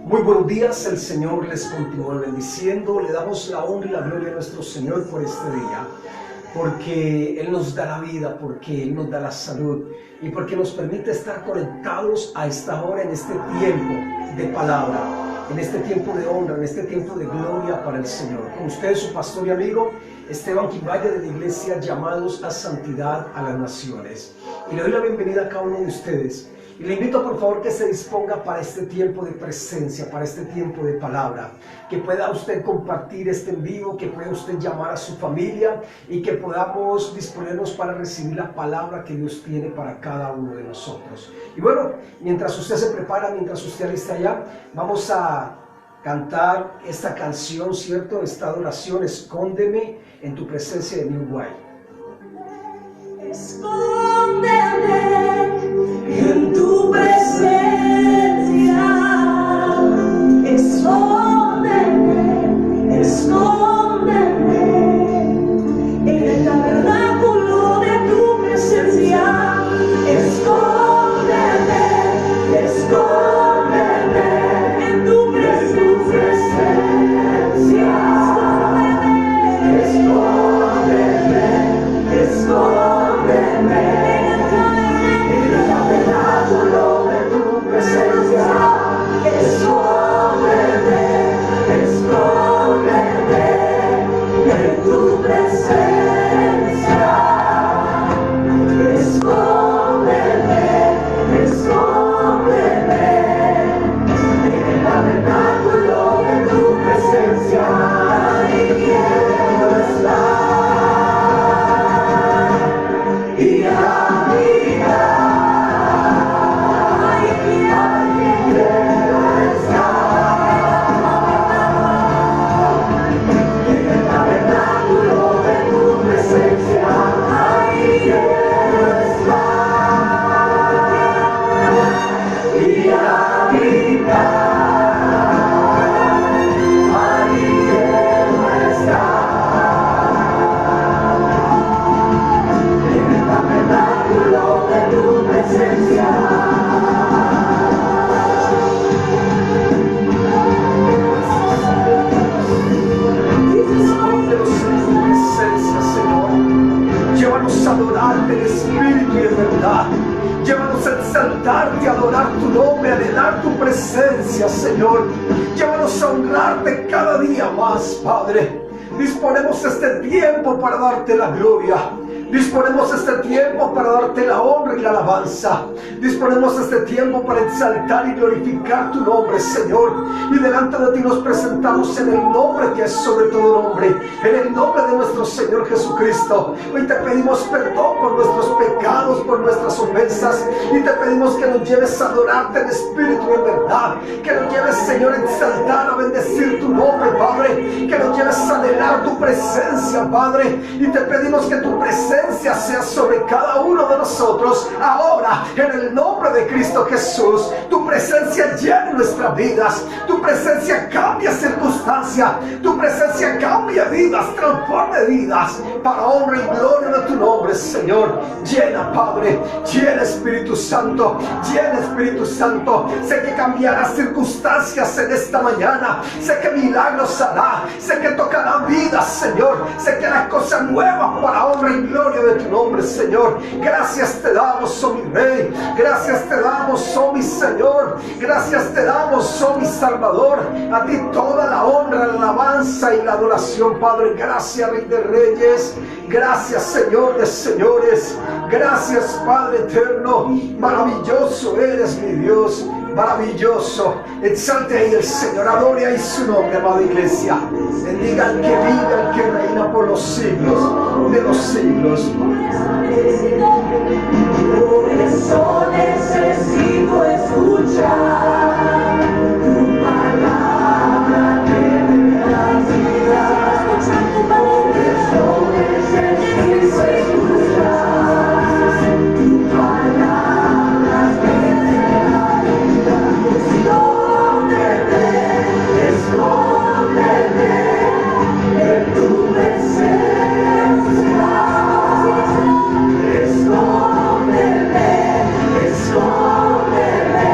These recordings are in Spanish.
Muy buenos días, el Señor les continúe bendiciendo. Le damos la honra y la gloria a nuestro Señor por este día, porque Él nos da la vida, porque Él nos da la salud y porque nos permite estar conectados a esta hora, en este tiempo de palabra, en este tiempo de honra, en este tiempo de gloria para el Señor. Con ustedes su pastor y amigo Esteban Quimbaya, de la iglesia Llamados a Santidad a las Naciones, y le doy la bienvenida a cada uno de ustedes. Y le invito por favor que se disponga para este tiempo de presencia, para este tiempo de palabra, que pueda usted compartir este en vivo, que pueda usted llamar a su familia y que podamos disponernos para recibir la palabra que Dios tiene para cada uno de nosotros. Y bueno, mientras usted se prepara, mientras usted está allá, vamos a cantar esta canción, ¿cierto? Esta adoración, Escóndeme en tu presencia de New Wine. Escóndeme en tu presencia, escóndeme, escóndeme en el tabernáculo de tu presencia, escóndeme, escóndeme en tu presencia, escóndeme, escóndeme en el tabernáculo de tu presencia, escóndeme, escóndeme en tu presencia, escóndeme, escóndeme en el tabernáculo de tu presencia, ahí quiero estar y adorarte en espíritu y en verdad. Llévanos a exaltarte, a adorar tu nombre, a anhelar tu presencia, Señor. Llévanos a honrarte cada día más, Padre. Disponemos este tiempo para darte la gloria. Disponemos este tiempo para darte la honra y la alabanza. Disponemos este tiempo para exaltar y glorificar tu nombre, Señor. Y delante de ti nos presentamos en el nombre que es sobre todo nombre, en el nombre de nuestro Señor Jesucristo. Hoy te pedimos perdón por nuestros pecados, por nuestras ofensas, y te pedimos que nos lleves a adorarte en espíritu y en verdad. Que nos lleves, Señor, a exaltar, a bendecir tu nombre, Padre. Que nos lleves a anhelar tu presencia, Padre. Y te pedimos que tu presencia sea sobre cada uno de nosotros ahora, en el nombre de Cristo Jesús. Tu presencia llena nuestras vidas, tu presencia cambia circunstancias, tu presencia cambia vidas, transforma vidas para honra y gloria de tu nombre, Señor. Llena, Padre, llena, Espíritu Santo, llena, Espíritu Santo. Sé que cambiará circunstancias en esta mañana, sé que milagros hará, sé que tocará vidas, Señor. Sé que hará cosas nuevas para honra y gloria de tu nombre, Señor. Gracias te damos, oh mi Rey. Gracias te damos, oh mi Señor. Gracias te damos, oh mi Salvador. A ti toda la honra, la alabanza y la adoración, Padre. Gracias, Rey de Reyes. Gracias, Señor de Señores. Gracias, Padre eterno. Maravilloso eres, mi Dios. Maravilloso. Exalte ahí el Señor. Adore ahí su nombre, amada iglesia. Bendiga al que vive, al que reina por los siglos de los siglos. Por eso necesito escuchar tu palabra que me da vida. Por eso necesito escuchar tu palabra que me da vida. Escóndeme, escóndeme en tu presencia. Escóndeme, escóndeme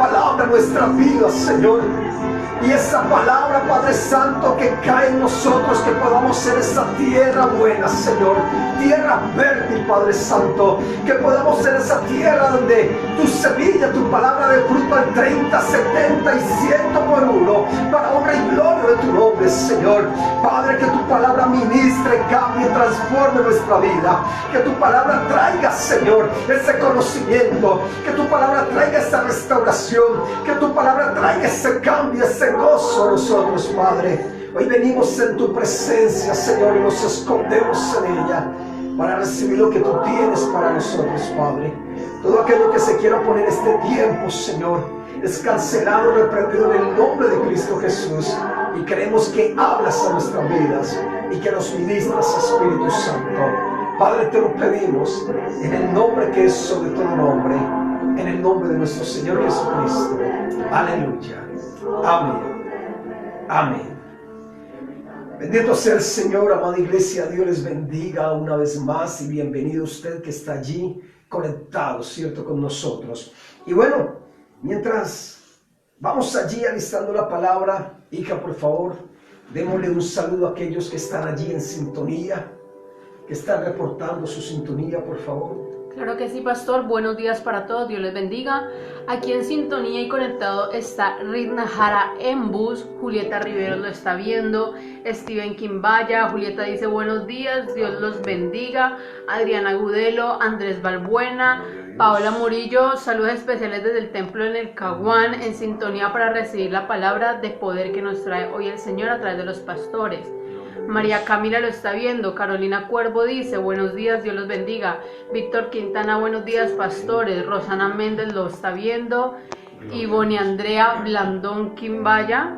palabra a nuestra vida, Señor. Y esa palabra, Padre Santo, que cae en nosotros, que podamos ser esa tierra buena, Señor, tierra fértil, Padre Santo, que podamos ser esa tierra donde tu semilla, tu palabra de fruto al 30, 70 y 100 por uno, para honra y gloria de tu nombre, Señor. Padre, que tu palabra ministre, cambie, transforme nuestra vida, que tu palabra traiga, Señor, ese conocimiento, que tu palabra traiga esa restauración, que tu palabra traiga ese cambio, ese gozo a nosotros, Padre. Hoy venimos en tu presencia, Señor, y nos escondemos en ella para recibir lo que tú tienes para nosotros, Padre. Todo aquello que se quiera poner este tiempo, Señor, es cancelado, reprendido en el nombre de Cristo Jesús. Y creemos que hablas a nuestras vidas y que nos ministras, Espíritu Santo. Padre, te lo pedimos en el nombre que es sobre todo nombre, en el nombre de nuestro Señor Jesucristo. Aleluya. Amén. Amén. Bendito sea el Señor, amada iglesia. Dios les bendiga una vez más y bienvenido usted que está allí conectado, ¿cierto?, con nosotros. Y bueno, mientras vamos allí alistando la palabra, hija, por favor, démosle un saludo a aquellos que están allí en sintonía, que están reportando su sintonía, por favor. Claro que sí, pastor. Buenos días para todos. Dios les bendiga. Aquí en sintonía y conectado está Ridna Jara Embus. Julieta Rivero lo está viendo. Steven Quimbaya. Julieta dice buenos días. Dios los bendiga. Adriana Gudelo. Andrés Balbuena. Paola Murillo. Saludos especiales desde el templo en el Caguán. En sintonía para recibir la palabra de poder que nos trae hoy el Señor a través de los pastores. María Camila lo está viendo. Carolina Cuervo dice buenos días, Dios los bendiga. Víctor Quintana, buenos días, pastores. Rosana Méndez lo está viendo. Ivonne Andrea Blandón Quimbaya.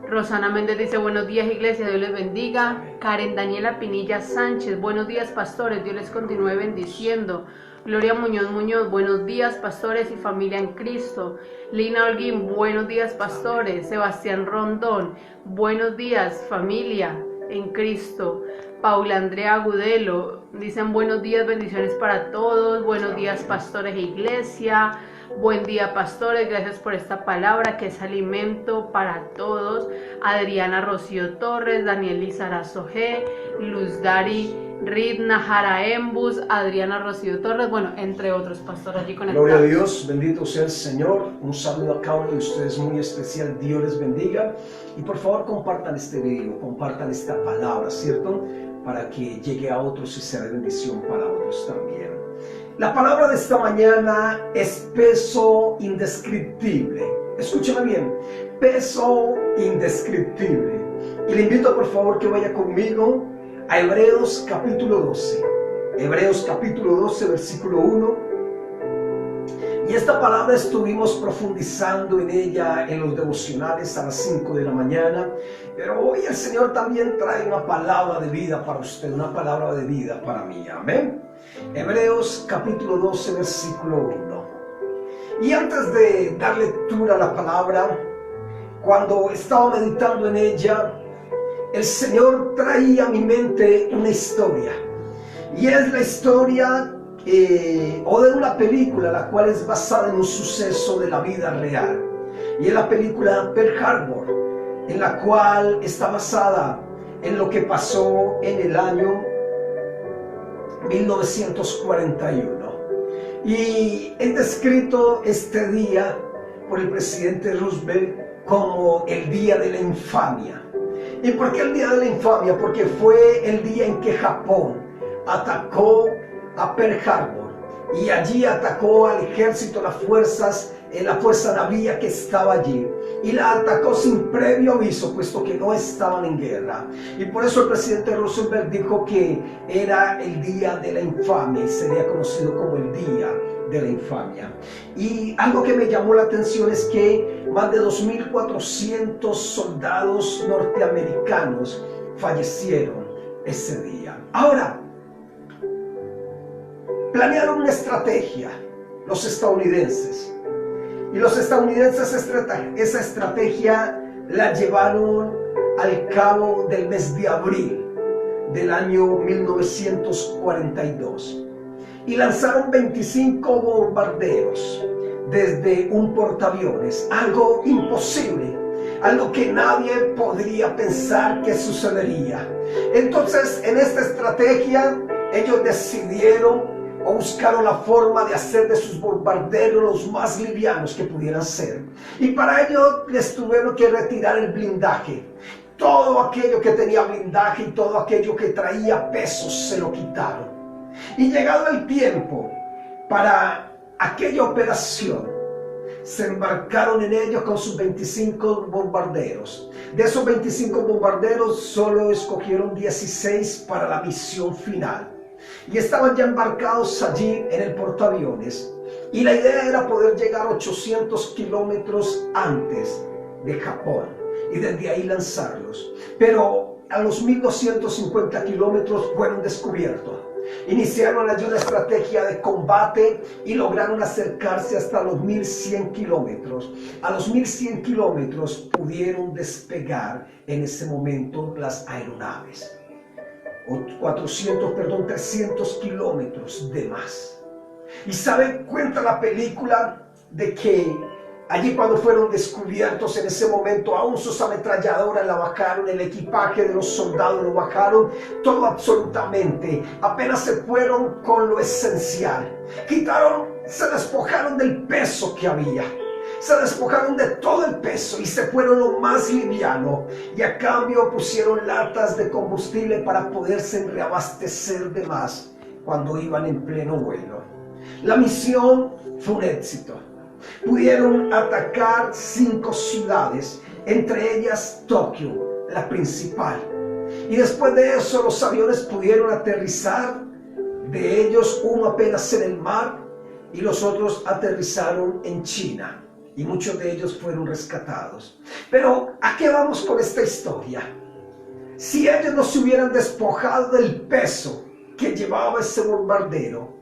Rosana Méndez dice buenos días, iglesia, Dios les bendiga. Karen Daniela Pinilla Sánchez, buenos días, pastores, Dios les continúe bendiciendo. Gloria Muñoz Muñoz, buenos días, pastores y familia en Cristo. Lina Holguín, buenos días, pastores. Sebastián Rondón, buenos días, familia en Cristo. Paula Andrea Agudelo, dicen buenos días, bendiciones para todos. Buenos días, pastores e iglesia. Buen día, pastores, gracias por esta palabra que es alimento para todos. Adriana Rocío Torres, Daniel Lizarazo G, Luz Dari Ridna Jara Embus, Adriana Rocío Torres, bueno, entre otros pastores allí conectados. Gloria a Dios, bendito sea el Señor. Un saludo a cada uno de ustedes muy especial. Dios les bendiga. Y por favor compartan este video, compartan esta palabra, ¿cierto?, para que llegue a otros y sea de bendición para otros también. La palabra de esta mañana es peso indescriptible. Escúchame bien, peso indescriptible. Y le invito por favor que vaya conmigo a Hebreos capítulo 12. Hebreos capítulo 12, versículo 1. Y esta palabra estuvimos profundizando en ella en los devocionales a las 5 de la mañana. Pero hoy el Señor también trae una palabra de vida para usted, una palabra de vida para mí. Amén. Hebreos capítulo 12, versículo 1. Y antes de dar lectura a la palabra, cuando estaba meditando en ella, el Señor traía a mi mente una historia. Y es la historia o de una película, la cual es basada en un suceso de la vida real. Y es la película Pearl Harbor, en la cual está basada en lo que pasó en el año 1941. Y es descrito este día por el presidente Roosevelt como el día de la infamia. ¿Y por qué el día de la infamia? Porque fue el día en que Japón atacó a Pearl Harbor y allí atacó al ejército, la fuerza navío que estaba allí, y la atacó sin previo aviso, puesto que no estaban en guerra. Y por eso el presidente Roosevelt dijo que era el día de la infamia y sería conocido como el día de la infamia. Y algo que me llamó la atención es que más de 2.400 soldados norteamericanos fallecieron ese día. Ahora, planearon una estrategia los estadounidenses. Y los estadounidenses esa estrategia la llevaron al cabo del mes de abril del año 1942. Y lanzaron 25 bombarderos desde un portaaviones, algo imposible, algo que nadie podría pensar que sucedería. Entonces, en esta estrategia, ellos decidieron o buscaron la forma de hacer de sus bombarderos los más livianos que pudieran ser. Y para ello les tuvieron que retirar el blindaje. Todo aquello que tenía blindaje y todo aquello que traía pesos se lo quitaron. Y llegado el tiempo para aquella operación, se embarcaron en ellos con sus 25 bombarderos. De esos 25 bombarderos solo escogieron 16 para la misión final. Y estaban ya embarcados allí en el portaaviones. Y la idea era poder llegar 800 kilómetros antes de Japón y desde ahí lanzarlos. Pero a los 1250 kilómetros fueron descubiertos. Iniciaron allí una estrategia de combate y lograron acercarse hasta los 1100 kilómetros. A los 1100 kilómetros pudieron despegar en ese momento las aeronaves. 300 kilómetros de más. Y sabe, cuenta la película de que allí cuando fueron descubiertos en ese momento, aún sus ametralladoras la bajaron, el equipaje de los soldados lo bajaron, todo absolutamente. Apenas se fueron con lo esencial. Se despojaron del peso que había. Se despojaron de todo el peso y se fueron lo más liviano. Y a cambio pusieron latas de combustible para poderse reabastecer de más cuando iban en pleno vuelo. La misión fue un éxito. Pudieron atacar 5 ciudades, entre ellas Tokio, la principal. Y después de eso los aviones pudieron aterrizar, de ellos uno apenas en el mar y los otros aterrizaron en China. Y muchos de ellos fueron rescatados. Pero ¿a qué vamos con esta historia? Si ellos no se hubieran despojado del peso que llevaba ese bombardero,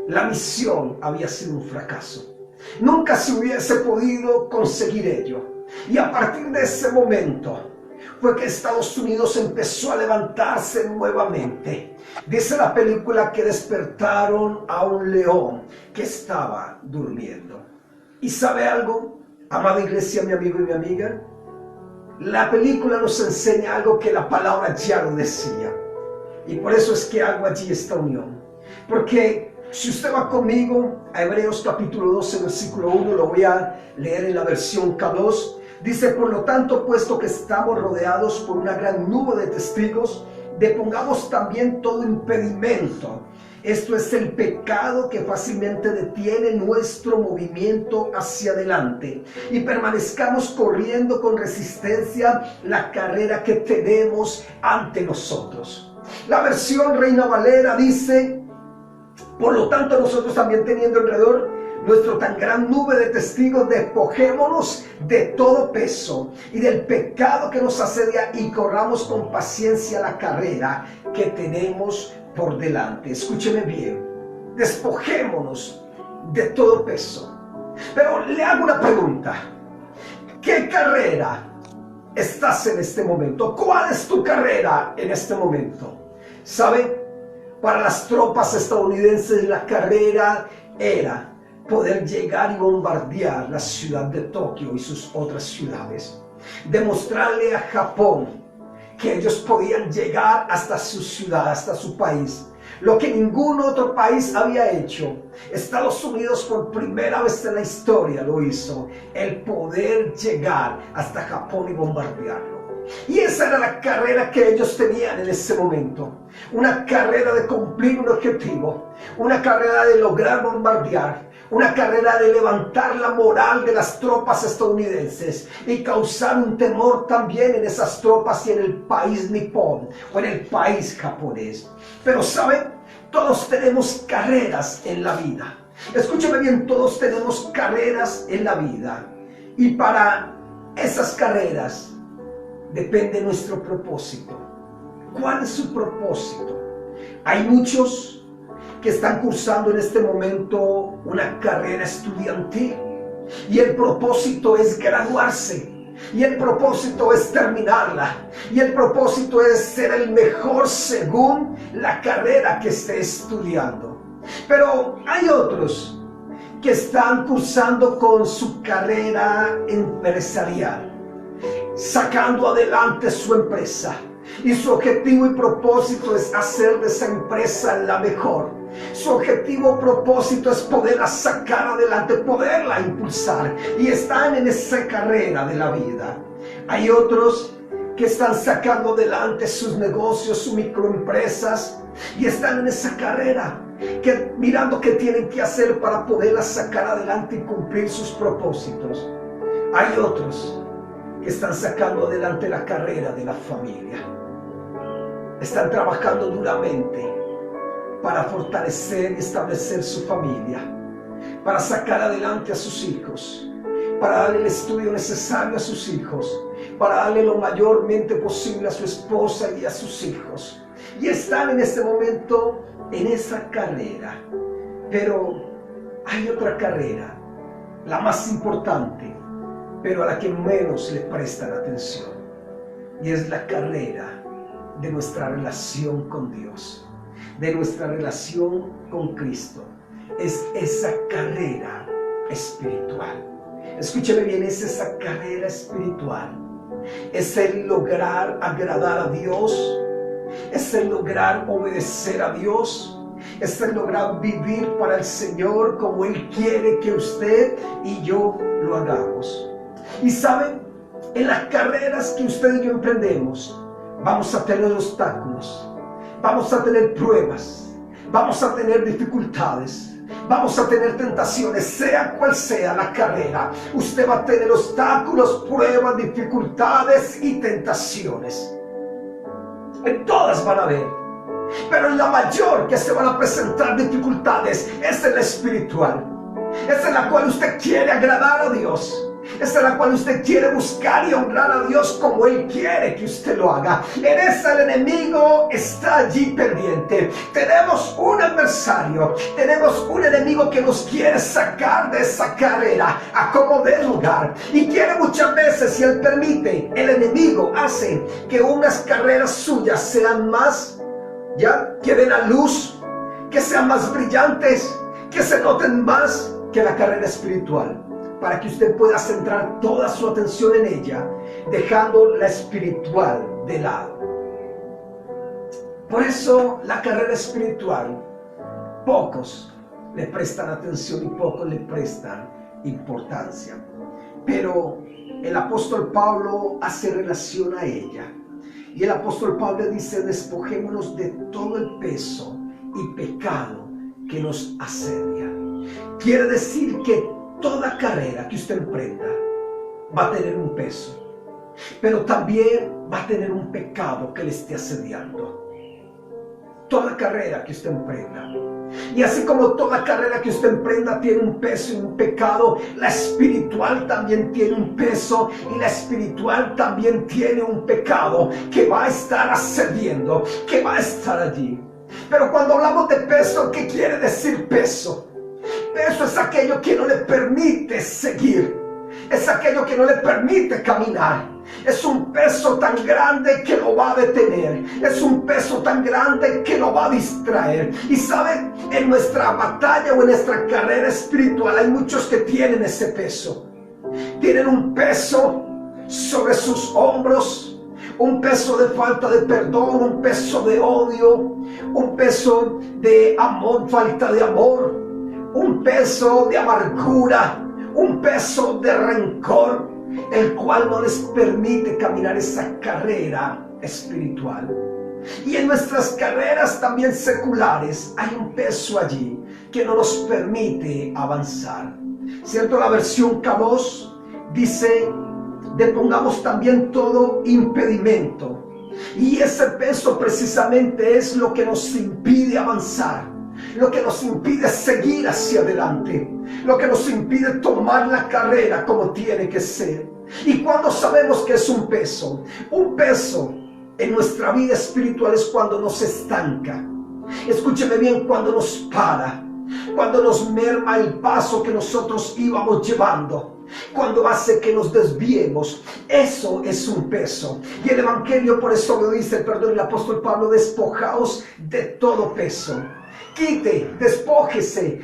la misión había sido un fracaso. Nunca se hubiese podido conseguir ello. Y a partir de ese momento fue que Estados Unidos empezó a levantarse nuevamente. Dice la película que despertaron a un león que estaba durmiendo. ¿Y sabe algo, amada iglesia, mi amigo y mi amiga? La película nos enseña algo que la palabra ya lo decía. Y por eso es que hago allí esta unión. Porque si usted va conmigo a Hebreos capítulo 12, versículo 1, lo voy a leer en la versión K2. Dice, por lo tanto, puesto que estamos rodeados por una gran nube de testigos, depongamos también todo impedimento. Esto es el pecado que fácilmente detiene nuestro movimiento hacia adelante y permanezcamos corriendo con resistencia la carrera que tenemos ante nosotros. La versión Reina Valera dice, por lo tanto nosotros también teniendo alrededor nuestro tan gran nube de testigos, despojémonos de todo peso y del pecado que nos asedia y corramos con paciencia la carrera que tenemos por delante. Escúcheme bien, despojémonos de todo peso. Pero le hago una pregunta: ¿qué carrera estás en este momento? ¿Cuál es tu carrera en este momento? ¿Sabe? Para las tropas estadounidenses la carrera era poder llegar y bombardear la ciudad de Tokio y sus otras ciudades. Demostrarle a Japón que ellos podían llegar hasta su ciudad, hasta su país. Lo que ningún otro país había hecho. Estados Unidos por primera vez en la historia lo hizo. El poder llegar hasta Japón y bombardearlo. Y esa era la carrera que ellos tenían en ese momento. Una carrera de cumplir un objetivo. Una carrera de lograr bombardear. Una carrera de levantar la moral de las tropas estadounidenses y causar un temor también en esas tropas y en el país nipón o en el país japonés. Pero ¿saben? Todos tenemos carreras en la vida. Escúcheme bien, todos tenemos carreras en la vida. Y para esas carreras depende nuestro propósito. ¿Cuál es su propósito? Hay muchos que están cursando en este momento una carrera estudiantil y el propósito es graduarse y el propósito es terminarla y el propósito es ser el mejor según la carrera que esté estudiando. Pero hay otros que están cursando con su carrera empresarial, sacando adelante su empresa. Y su objetivo y propósito es hacer de esa empresa la mejor. Su objetivo y propósito es poderla sacar adelante, poderla impulsar. Y están en esa carrera de la vida. Hay otros que están sacando adelante sus negocios, sus microempresas. Y están en esa carrera, mirando qué tienen que hacer para poderla sacar adelante y cumplir sus propósitos. Hay otros que están sacando adelante la carrera de la familia. Están trabajando duramente para fortalecer y establecer su familia, para sacar adelante a sus hijos, para darle el estudio necesario a sus hijos, para darle lo mayormente posible a su esposa y a sus hijos. Y están en este momento en esa carrera. Pero hay otra carrera, la más importante, pero a la que menos le prestan atención. Y es la carrera de nuestra relación con Dios, de nuestra relación con Cristo. Es esa carrera espiritual. Escúcheme bien, es esa carrera espiritual. Es el lograr agradar a Dios. Es el lograr obedecer a Dios. Es el lograr vivir para el Señor como Él quiere que usted y yo lo hagamos. Y saben, en las carreras que usted y yo emprendemos, vamos a tener obstáculos, vamos a tener pruebas, vamos a tener dificultades, vamos a tener tentaciones, sea cual sea la carrera. Usted va a tener obstáculos, pruebas, dificultades y tentaciones. En todas van a haber, pero en la mayor que se van a presentar dificultades es en la espiritual. Es en la cual usted quiere agradar a Dios. Es en la cual usted quiere buscar y honrar a Dios como Él quiere que usted lo haga. En esa el enemigo está allí pendiente. Tenemos un adversario, tenemos un enemigo que nos quiere sacar de esa carrera a como de lugar. Y quiere muchas veces, si Él permite, el enemigo hace que unas carreras suyas sean más, que den a luz, que sean más brillantes, que se noten más que la carrera espiritual, para que usted pueda centrar toda su atención en ella, dejando la espiritual de lado. Por eso la carrera espiritual, pocos le prestan atención y pocos le prestan importancia. Pero el apóstol Pablo hace relación a ella. Y el apóstol Pablo dice: despojémonos de todo el peso y pecado que nos asedia. Quiere decir que toda carrera que usted emprenda va a tener un peso, pero también va a tener un pecado que le esté asediando. Toda carrera que usted emprenda. Y así como toda carrera que usted emprenda tiene un peso y un pecado, la espiritual también tiene un peso y la espiritual también tiene un pecado que va a estar asediando, que va a estar allí. Pero cuando hablamos de peso, ¿qué quiere decir peso? Peso es aquello que no le permite seguir, es aquello que no le permite caminar. Es un peso tan grande que lo va a detener, es un peso tan grande que lo va a distraer. Y saben, en nuestra batalla o en nuestra carrera espiritual hay muchos que tienen ese peso. Tienen un peso sobre sus hombros, un peso de falta de perdón, un peso de odio, un peso de amor, falta de amor, un peso de amargura, un peso de rencor, el cual no les permite caminar esa carrera espiritual. Y en nuestras carreras también seculares hay un peso allí que no nos permite avanzar. ¿Cierto? La versión K2 dice: depongamos también todo impedimento. Y ese peso precisamente es lo que nos impide avanzar, lo que nos impide seguir hacia adelante, lo que nos impide tomar la carrera como tiene que ser. Y cuando sabemos que es un peso en nuestra vida espiritual es cuando nos estanca. Escúcheme bien, cuando nos para, cuando nos merma el paso que nosotros íbamos llevando, cuando hace que nos desviemos. Eso es un peso. Y el Evangelio por eso lo dice, el apóstol Pablo: despojaos de todo peso. Quite, despójese,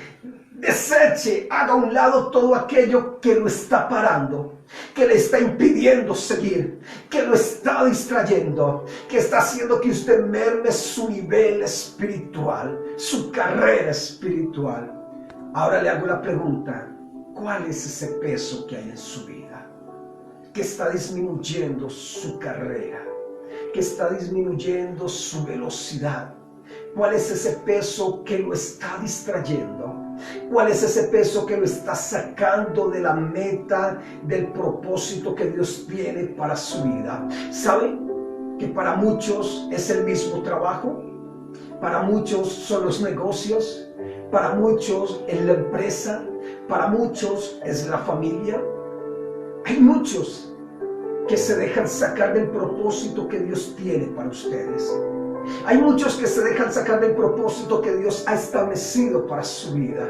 Deseche, haga a un lado todo aquello que lo está parando, que le está impidiendo seguir, que lo está distrayendo, que está haciendo que usted merme su nivel espiritual, su carrera espiritual. Ahora le hago la pregunta, ¿cuál es ese peso que hay en su vida? Que está disminuyendo su carrera, que está disminuyendo su velocidad. ¿Cuál es ese peso que lo está distrayendo? ¿Cuál es ese peso que lo está sacando de la meta, del propósito que Dios tiene para su vida? ¿Saben que para muchos es el mismo trabajo? Para muchos son los negocios, para muchos es la empresa, para muchos es la familia. Hay muchos que se dejan sacar del propósito que Dios tiene para ustedes. Hay muchos que se dejan sacar del propósito que Dios ha establecido para su vida.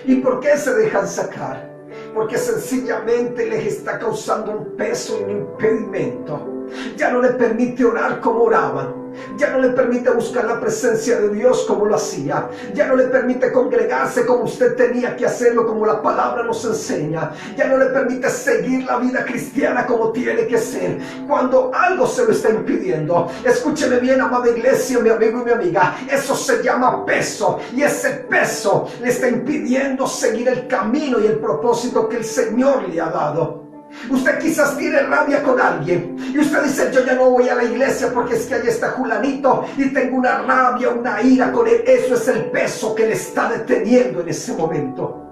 ¿Y por qué se dejan sacar? Porque sencillamente les está causando un peso y un impedimento. Ya no le permite orar como oraban. Ya no le permite buscar la presencia de Dios como lo hacía. Ya no le permite congregarse como usted tenía que hacerlo, como la palabra nos enseña. Ya no le permite seguir la vida cristiana como tiene que ser. Cuando algo se lo está impidiendo, escúcheme bien, amada iglesia, mi amigo y mi amiga, eso se llama peso. Y ese peso le está impidiendo seguir el camino y el propósito que el Señor le ha dado. Usted quizás tiene rabia con alguien y usted dice, yo ya no voy a la iglesia porque es que ahí está Julanito y tengo una rabia, una ira con él. Eso es el peso que le está deteniendo en ese momento.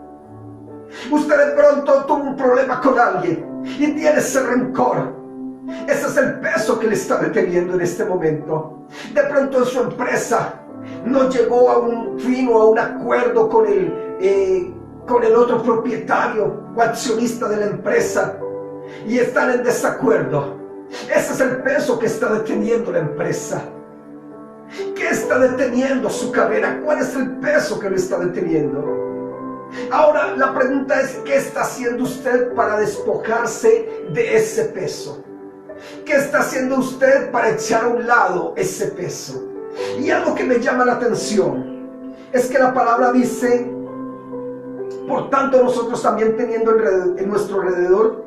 Usted de pronto tuvo un problema con alguien y tiene ese rencor. Ese es el peso que le está deteniendo en este momento. De pronto en su empresa no llegó a un fin o a un acuerdo con el otro propietario o accionista de la empresa y están en desacuerdo. Ese es el peso que está deteniendo la empresa. ¿Qué está deteniendo su carrera? ¿Cuál es el peso que lo está deteniendo? Ahora la pregunta es, ¿qué está haciendo usted para despojarse de ese peso? ¿Qué está haciendo usted para echar a un lado ese peso? Y algo que me llama la atención es que la palabra dice, por tanto nosotros también teniendo en nuestro alrededor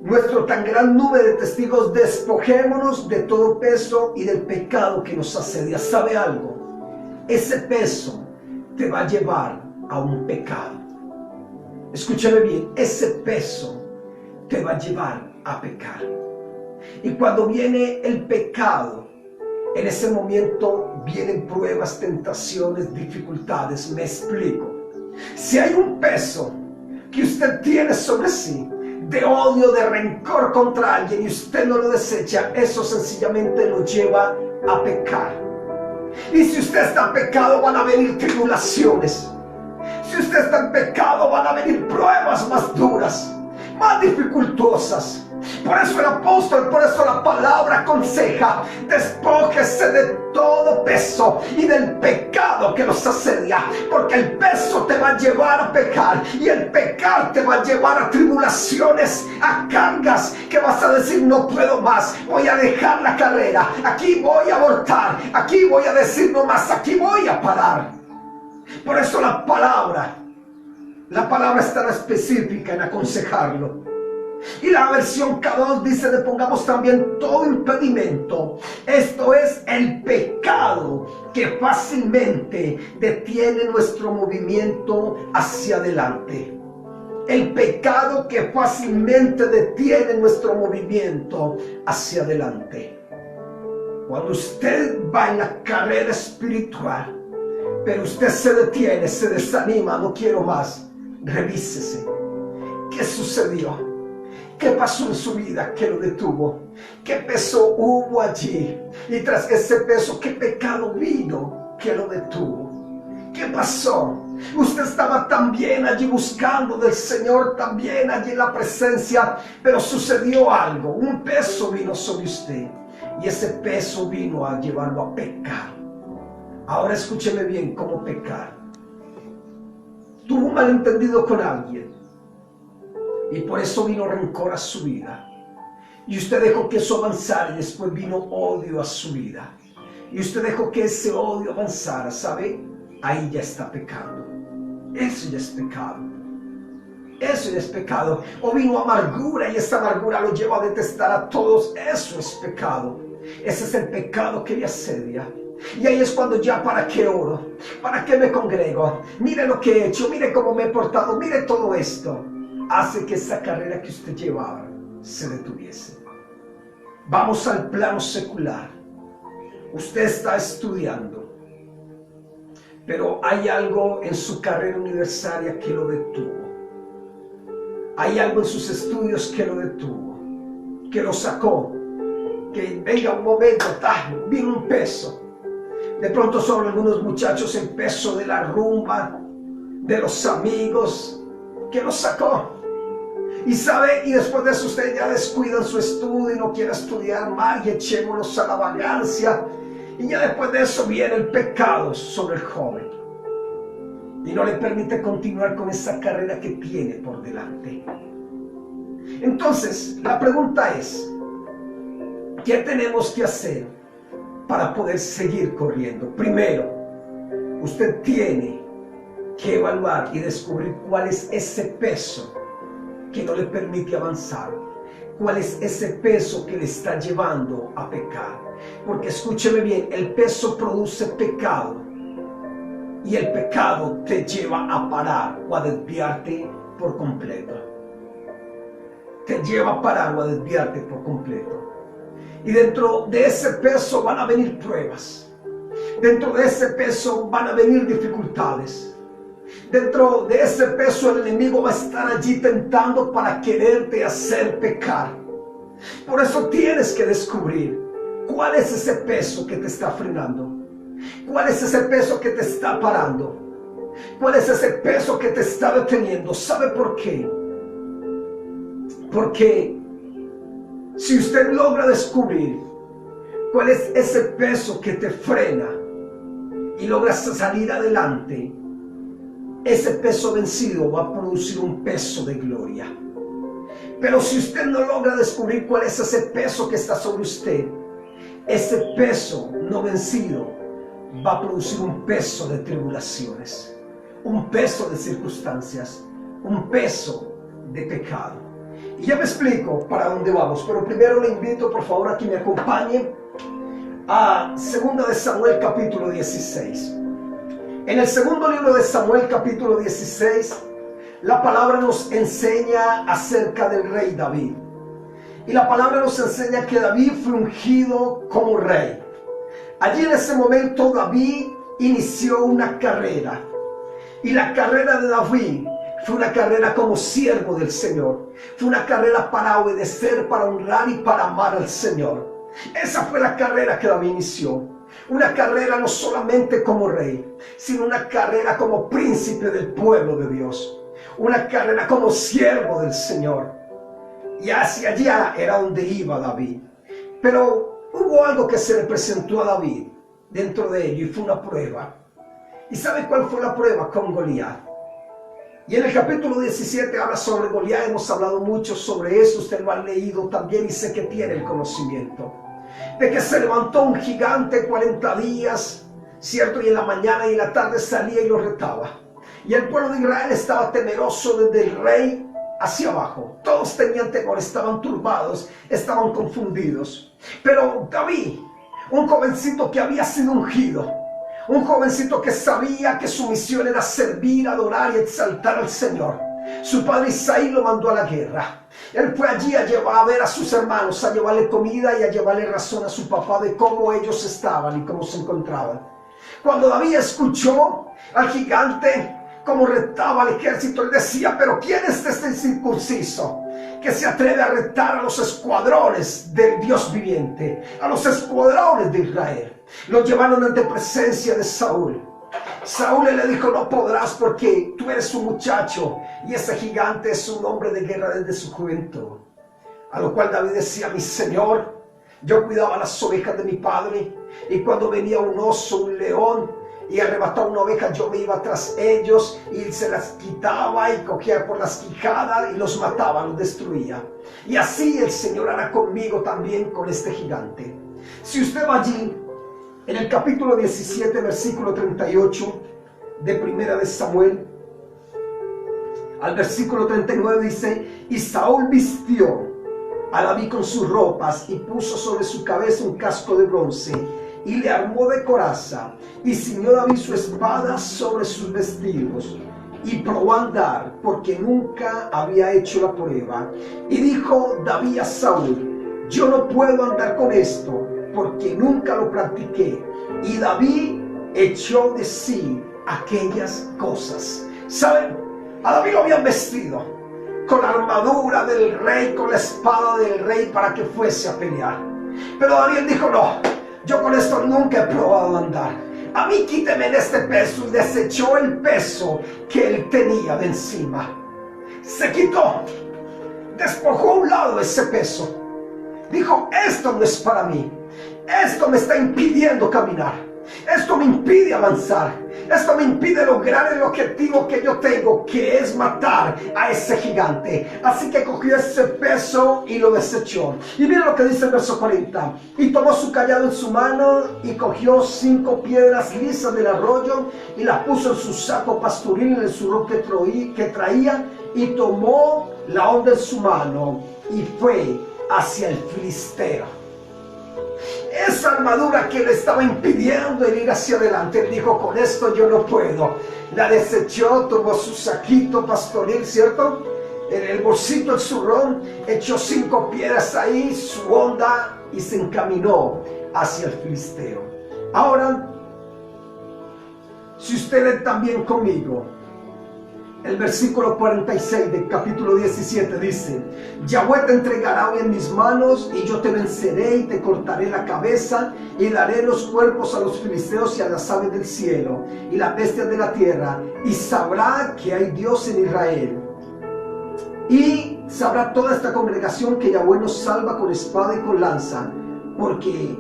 nuestro tan gran nube de testigos, despojémonos de todo peso y del pecado que nos asedia. ¿Sabe algo? Ese peso te va a llevar a un pecado. Escúchame bien, ese peso te va a llevar a pecar. Y cuando viene el pecado, en ese momento vienen pruebas, tentaciones, dificultades. Me explico. Si hay un peso que usted tiene sobre sí, de odio, de rencor contra alguien, y usted no lo desecha, eso sencillamente lo lleva a pecar. Y si usted está en pecado, van a venir tribulaciones. Si usted está en pecado, van a venir pruebas más duras, más dificultosas. Por eso el apóstol, por eso la palabra aconseja, despójese de todo peso y del pecado que los asedia, porque el peso te va a llevar a pecar y el pecar te va a llevar a tribulaciones, a cargas que vas a decir, no puedo más, voy a dejar la carrera, aquí voy a abortar, aquí voy a decir no más, aquí voy a parar. Por eso la palabra es tan específica en aconsejarlo. Y la versión K2 dice, le pongamos también todo impedimento. Esto es el pecado que fácilmente detiene nuestro movimiento hacia adelante. El pecado que fácilmente detiene nuestro movimiento hacia adelante. Cuando usted va en la carrera espiritual, pero usted se detiene, se desanima, no quiero más, revísese. ¿Qué sucedió? ¿Qué pasó en su vida que lo detuvo? ¿Qué peso hubo allí? Y tras ese peso, ¿qué pecado vino que lo detuvo? ¿Qué pasó? Usted estaba también allí buscando del Señor, también allí en la presencia, pero sucedió algo, un peso vino sobre usted y ese peso vino a llevarlo a pecar. Ahora escúcheme bien, ¿cómo pecar? Tuvo un malentendido con alguien y por eso vino rencor a su vida. Y usted dejó que eso avanzara y después vino odio a su vida. Y usted dejó que ese odio avanzara, ¿sabe? Ahí ya está pecando. Eso ya es pecado. Eso ya es pecado. O vino amargura y esta amargura lo lleva a detestar a todos. Eso es pecado. Ese es el pecado que le asedia. Y ahí es cuando ya, ¿para qué oro? ¿Para qué me congrego? Mire lo que he hecho, mire cómo me he portado, mire todo esto. Hace que esa carrera que usted llevaba se detuviese. Vamos al plano secular. Usted está estudiando, pero hay algo en su carrera universitaria que lo detuvo. Hay algo en sus estudios que lo detuvo, que lo sacó. Que venga un momento, vino un peso. De pronto son algunos muchachos el peso de la rumba, de los amigos, que lo sacó. Y sabe, y después de eso usted ya descuida en su estudio y no quiere estudiar más y echémonos a la vagancia. Y ya después de eso viene el pecado sobre el joven. Y no le permite continuar con esa carrera que tiene por delante. Entonces, la pregunta es, ¿qué tenemos que hacer para poder seguir corriendo? Primero, usted tiene que evaluar y descubrir cuál es ese peso que no le permite avanzar. ¿Cuál es ese peso que le está llevando a pecar? Porque escúcheme bien, el peso produce pecado. Y el pecado te lleva a parar o a desviarte por completo. Te lleva a parar o a desviarte por completo. Y dentro de ese peso van a venir pruebas. Dentro de ese peso van a venir dificultades. Dentro de ese peso el enemigo va a estar allí tentando para quererte hacer pecar. Por eso tienes que descubrir cuál es ese peso que te está frenando. ¿Cuál es ese peso que te está parando? ¿Cuál es ese peso que te está deteniendo? ¿Sabe por qué? Porque si usted logra descubrir cuál es ese peso que te frena y logras salir adelante, ese peso vencido va a producir un peso de gloria. Pero si usted no logra descubrir cuál es ese peso que está sobre usted, ese peso no vencido va a producir un peso de tribulaciones, un peso de circunstancias, un peso de pecado. Y ya me explico para dónde vamos, pero primero le invito por favor a que me acompañe a 2 de Samuel capítulo 16. En el segundo libro de Samuel capítulo 16, la palabra nos enseña acerca del rey David. Y la palabra nos enseña que David fue ungido como rey. Allí en ese momento David inició una carrera. Y la carrera de David fue una carrera como siervo del Señor. Fue una carrera para obedecer, para honrar y para amar al Señor. Esa fue la carrera que David inició. Una carrera no solamente como rey, sino una carrera como príncipe del pueblo de Dios. Una carrera como siervo del Señor. Y hacia allá era donde iba David. Pero hubo algo que se le presentó a David dentro de ello y fue una prueba. ¿Y sabe cuál fue la prueba? Con Goliat. Y en el capítulo 17 habla sobre Goliat. Hemos hablado mucho sobre eso. Usted lo ha leído también y sé que tiene el conocimiento. De que se levantó un gigante 40 días, ¿cierto? Y en la mañana y en la tarde salía y lo retaba. Y el pueblo de Israel estaba temeroso desde el rey hacia abajo. Todos tenían temor, estaban turbados, estaban confundidos. Pero David, un jovencito que había sido ungido, un jovencito que sabía que su misión era servir, adorar y exaltar al Señor. Su padre Isaí lo mandó a la guerra. Él fue allí a ver a sus hermanos, a llevarle comida y a llevarle razón a su papá de cómo ellos estaban y cómo se encontraban. Cuando David escuchó al gigante como retaba al ejército, él decía: pero ¿quién es este incircunciso que se atreve a retar a los escuadrones del Dios viviente, a los escuadrones de Israel? Lo llevaron ante presencia de Saúl. Saúl le dijo: no podrás porque tú eres un muchacho y ese gigante es un hombre de guerra desde su juventud. A lo cual David decía: mi señor, yo cuidaba las ovejas de mi padre, y cuando venía un oso, un león, y arrebataba una oveja, yo me iba tras ellos y se las quitaba y cogía por las quijadas y los mataba, los destruía. Y así el Señor hará conmigo también con este gigante. Si usted va allí en el capítulo 17 versículo 38 de Primera de Samuel, al versículo 39 dice, y Saúl vistió a David con sus ropas y puso sobre su cabeza un casco de bronce y le armó de coraza y ciñó David su espada sobre sus vestidos y probó a andar porque nunca había hecho la prueba. Y dijo David a Saúl, yo no puedo andar con esto porque nunca lo practiqué. Y David echó de sí aquellas cosas. ¿Saben? A David lo habían vestido con la armadura del rey, con la espada del rey para que fuese a pelear. Pero David dijo, no, yo con esto nunca he probado a andar. A mí quíteme en este peso. Y desechó el peso que él tenía de encima. Se quitó, despojó a un lado ese peso. Dijo, esto no es para mí. Esto me está impidiendo caminar. Esto me impide avanzar. Esto me impide lograr el objetivo que yo tengo, que es matar a ese gigante. Así que cogió ese peso y lo desechó. Y mira lo que dice el verso 40. Y tomó su cayado en su mano y cogió 5 piedras lisas del arroyo y las puso en su saco pastoril, en el zurrón que traía, y tomó la onda en su mano y fue hacia el filisteo. Esa armadura que le estaba impidiendo el ir hacia adelante, él dijo, con esto yo no puedo. La desechó, tomó su saquito pastoril, ¿cierto? En el bolsito del zurrón, echó 5 piedras ahí, su onda, y se encaminó hacia el filisteo. Ahora, si ustedes también conmigo, el versículo 46 del capítulo 17 dice, Yahweh te entregará hoy en mis manos y yo te venceré y te cortaré la cabeza y daré los cuerpos a los filisteos y a las aves del cielo y las bestias de la tierra, y sabrá que hay Dios en Israel. Y sabrá toda esta congregación que Yahweh nos salva con espada y con lanza, porque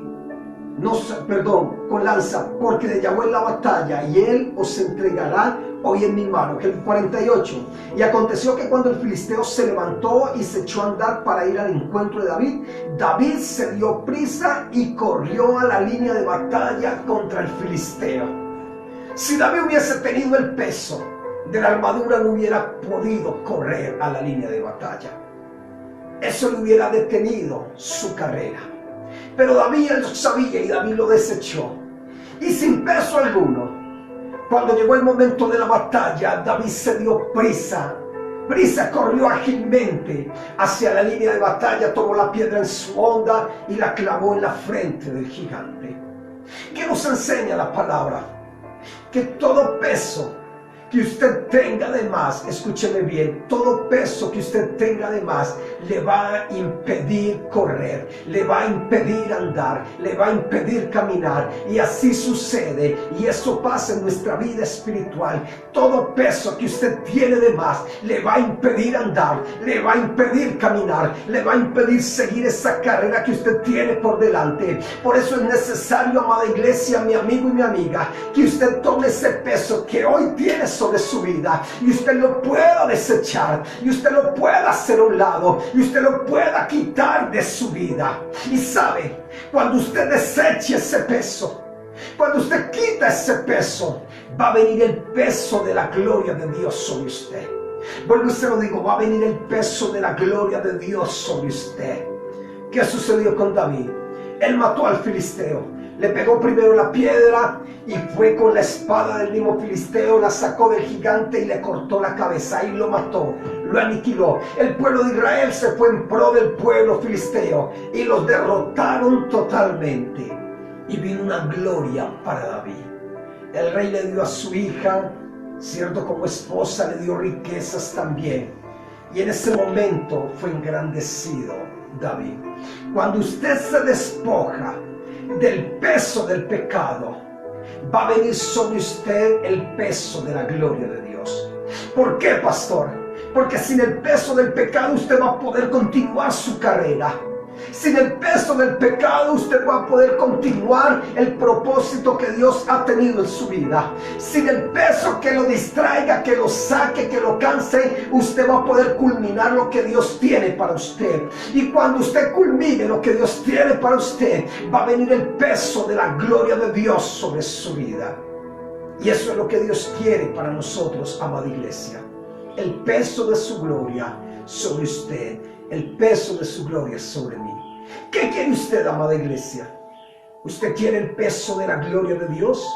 de Yahweh la batalla y él os entregará hoy en mi mano. El 48. Y aconteció que cuando el filisteo se levantó y se echó a andar para ir al encuentro de David, David se dio prisa y corrió a la línea de batalla contra el filisteo. Si David hubiese tenido el peso de la armadura, no hubiera podido correr a la línea de batalla. Eso le hubiera detenido su carrera. Pero David lo sabía y David lo desechó. Y sin peso alguno, cuando llegó el momento de la batalla, David se dio prisa. Corrió ágilmente hacia la línea de batalla, tomó la piedra en su honda y la clavó en la frente del gigante. ¿Qué nos enseña la palabra? Que todo peso que usted tenga de más, escúcheme bien, todo peso que usted tenga de más le va a impedir correr, le va a impedir andar, le va a impedir caminar, y así sucede, y eso pasa en nuestra vida espiritual. Todo peso que usted tiene de más le va a impedir andar, le va a impedir caminar, le va a impedir seguir esa carrera que usted tiene por delante. Por eso es necesario, amada iglesia, mi amigo y mi amiga, que usted tome ese peso que hoy tiene sobre su vida y usted lo pueda desechar, y usted lo pueda hacer a un lado, y usted lo pueda quitar de su vida. Y sabe, cuando usted deseche ese peso, cuando usted quita ese peso, va a venir el peso de la gloria de Dios sobre usted. Vuelvo y se lo digo, va a venir el peso de la gloria de Dios sobre usted. ¿Qué sucedió con David? Él mató al filisteo. Le pegó primero la piedra y fue con la espada del mismo filisteo, la sacó del gigante y le cortó la cabeza y lo mató, lo aniquiló. El pueblo de Israel se fue en pro del pueblo filisteo y los derrotaron totalmente. Y vino una gloria para David. El rey le dio a su hija, cierto, como esposa, le dio riquezas también. Y en ese momento fue engrandecido David. Cuando usted se despoja del peso del pecado, va a venir sobre usted el peso de la gloria de Dios. ¿Por qué, pastor? Porque sin el peso del pecado usted va a poder continuar su carrera. Sin el peso del pecado usted va a poder continuar el propósito que Dios ha tenido en su vida. Sin el peso que lo distraiga, que lo saque, que lo canse, usted va a poder culminar lo que Dios tiene para usted. Y cuando usted culmine lo que Dios tiene para usted, va a venir el peso de la gloria de Dios sobre su vida. Y eso es lo que Dios quiere para nosotros, amada iglesia. el peso de su gloria sobre usted, el peso de su gloria sobre mí. ¿Qué quiere usted, amada iglesia? ¿Usted quiere el peso de la gloria de Dios,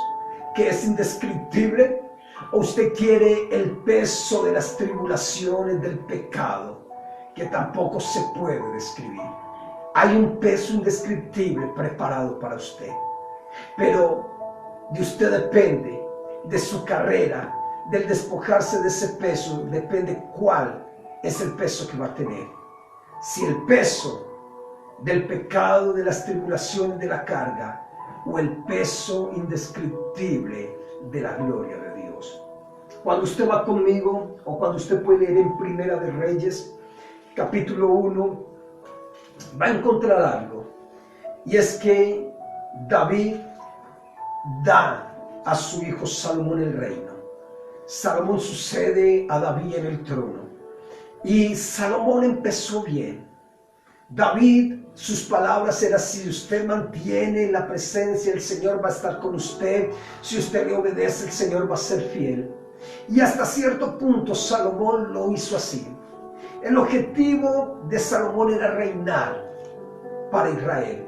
que es indescriptible? ¿O usted quiere el peso de las tribulaciones del pecado, que tampoco se puede describir? Hay un peso indescriptible preparado para usted, pero de usted depende, de su carrera, del despojarse de ese peso, depende cuál es el peso que va a tener. Si el peso del pecado, de las tribulaciones, de la carga, o el peso indescriptible de la gloria de Dios. Cuando usted va conmigo, o cuando usted puede leer en Primera de Reyes, capítulo 1, va a encontrar algo, y es que David da a su hijo Salomón el reino. Salomón sucede a David en el trono, y Salomón empezó bien. David, sus palabras eran: si usted mantiene la presencia, el Señor va a estar con usted. Si usted le obedece, el Señor va a ser fiel. Y hasta cierto punto Salomón lo hizo así. El objetivo de Salomón era reinar para Israel,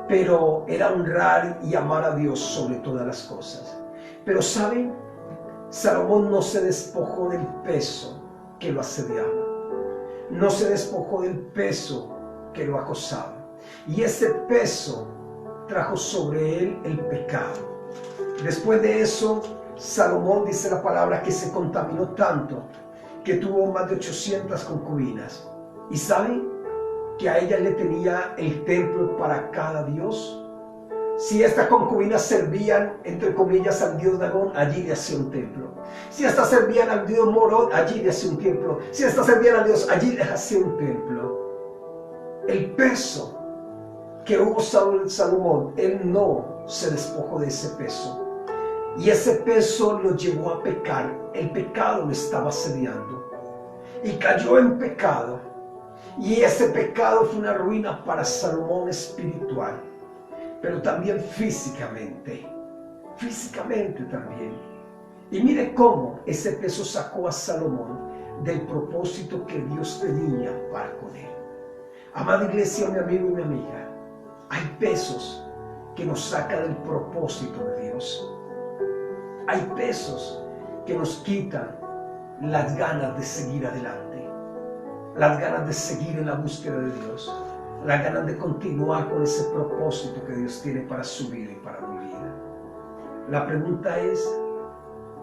pero era honrar y amar a Dios sobre todas las cosas. Pero ¿saben? Salomón no se despojó del peso que lo asediaba, no se despojó del peso que lo acosaba, y ese peso trajo sobre él el pecado. Después de eso, Salomón, dice la palabra, que se contaminó tanto que tuvo más de 800 concubinas. ¿Y saben? Que a ella le tenía el templo para cada dios. Si estas concubinas servían, entre comillas, al dios Dagón, allí le hacía un templo. Si estas servían al dios Morón, allí le hacía un templo. Si estas servían al dios, allí le hacía un templo. El peso que hubo Salomón, él no se despojó de ese peso. Y ese peso lo llevó a pecar. El pecado lo estaba asediando. Y cayó en pecado. Y ese pecado fue una ruina para Salomón espiritual, pero también físicamente también. Y mire cómo ese peso sacó a Salomón del propósito que Dios tenía para con él. Amada iglesia, mi amigo y mi amiga, hay pesos que nos sacan del propósito de Dios. Hay pesos que nos quitan las ganas de seguir adelante, las ganas de seguir en la búsqueda de Dios, las ganas de continuar con ese propósito que Dios tiene para su vida y para mi vida. La pregunta es: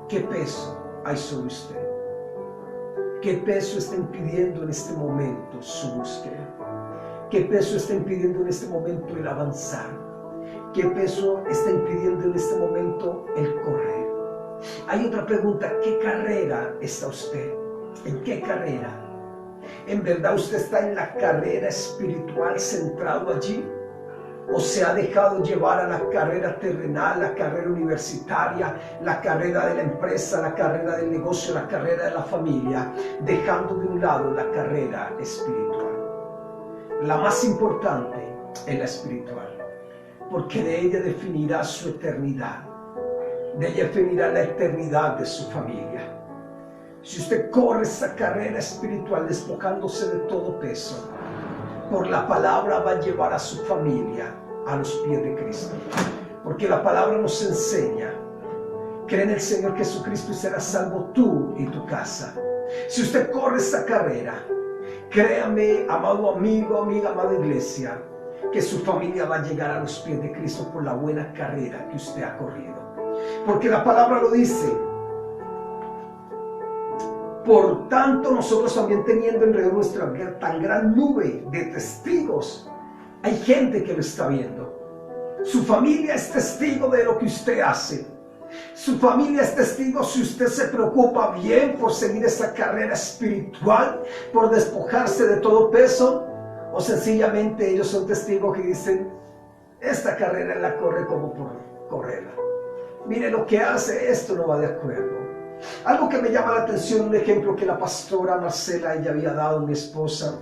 ¿qué peso hay sobre usted? ¿Qué peso está impidiendo en este momento su búsqueda? ¿Qué peso está impidiendo en este momento el avanzar? ¿Qué peso está impidiendo en este momento el correr? Hay otra pregunta: ¿qué carrera está usted? ¿En qué carrera? ¿En verdad usted está en la carrera espiritual centrado allí? ¿O se ha dejado llevar a la carrera terrenal, la carrera universitaria, la carrera de la empresa, la carrera del negocio, la carrera de la familia, dejando de un lado la carrera espiritual? La más importante es la espiritual, porque de ella definirá su eternidad, de ella definirá la eternidad de su familia. Si usted corre esa carrera espiritual despojándose de todo peso, por la palabra va a llevar a su familia a los pies de Cristo. Porque la palabra nos enseña: cree en el Señor Jesucristo y serás salvo tú y tu casa. Si usted corre esa carrera, créame, amado amigo, amiga, amada iglesia, que su familia va a llegar a los pies de Cristo por la buena carrera que usted ha corrido. Porque la palabra lo dice: por tanto, nosotros también, teniendo alrededor nuestra tan gran nube de testigos, hay gente que lo está viendo. Su familia es testigo de lo que usted hace. Su familia es testigo si usted se preocupa bien por seguir esa carrera espiritual, por despojarse de todo peso, o sencillamente ellos son testigos que dicen: esta carrera la corre como por correrla. Mire lo que hace, esto no va de acuerdo. Algo que me llama la atención, un ejemplo que la pastora Marcela ella había dado, mi esposa,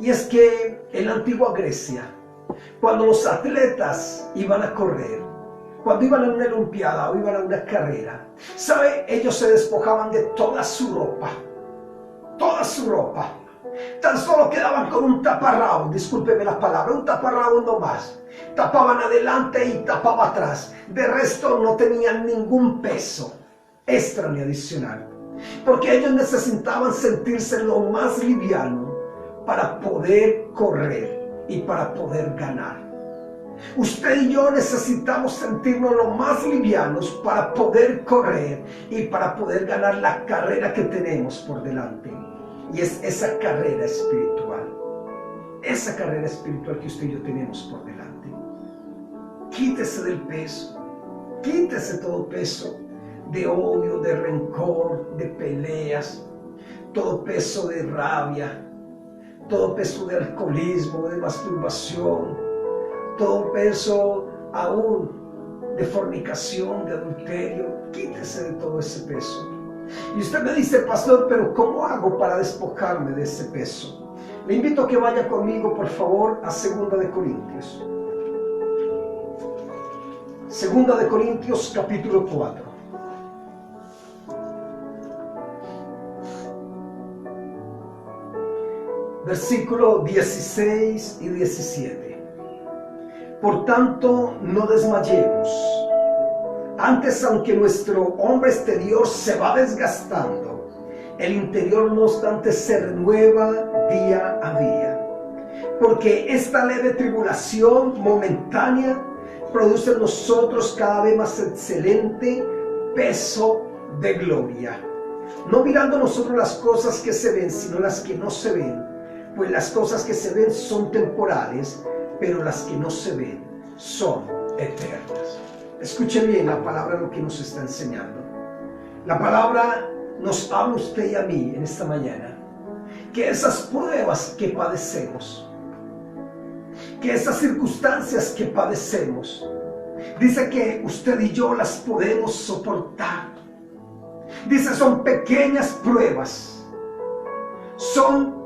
y es que en la antigua Grecia, cuando los atletas iban a correr, cuando iban a una olimpiada o iban a una carrera, ¿sabe? Ellos se despojaban de toda su ropa, toda su ropa. Tan solo quedaban con un taparrabo, discúlpeme la palabra, un taparrabo no más. Tapaban adelante y tapaba atrás. De resto no tenían ningún peso extra ni adicional. Porque ellos necesitaban sentirse lo más liviano para poder correr y para poder ganar. Usted y yo necesitamos sentirnos lo más livianos para poder correr y para poder ganar la carrera que tenemos por delante. Y es esa carrera espiritual. Esa carrera espiritual que usted y yo tenemos por delante. Quítese del peso. Quítese todo peso de odio, de rencor, de peleas. Todo peso de rabia. Todo peso de alcoholismo, de masturbación. Todo peso aún de fornicación, de adulterio. Quítese de todo ese peso. Y usted me dice, pastor, pero ¿cómo hago para despojarme de ese peso? Le invito a que vaya conmigo, por favor, a 2 de Corintios. 2 de Corintios, capítulo 4. Versículo 16 y 17. Por tanto, no desmayemos. Antes, aunque nuestro hombre exterior se va desgastando, el interior no obstante se renueva día a día. Porque esta leve tribulación momentánea produce en nosotros cada vez más excelente peso de gloria. No mirando nosotros las cosas que se ven, sino las que no se ven. Pues las cosas que se ven son temporales, pero las que no se ven son eternas. Escuche bien la palabra, lo que nos está enseñando. La palabra nos habla a usted y a mí en esta mañana, que esas pruebas que padecemos, que esas circunstancias que padecemos, dice que usted y yo las podemos soportar. Dice, son pequeñas pruebas, son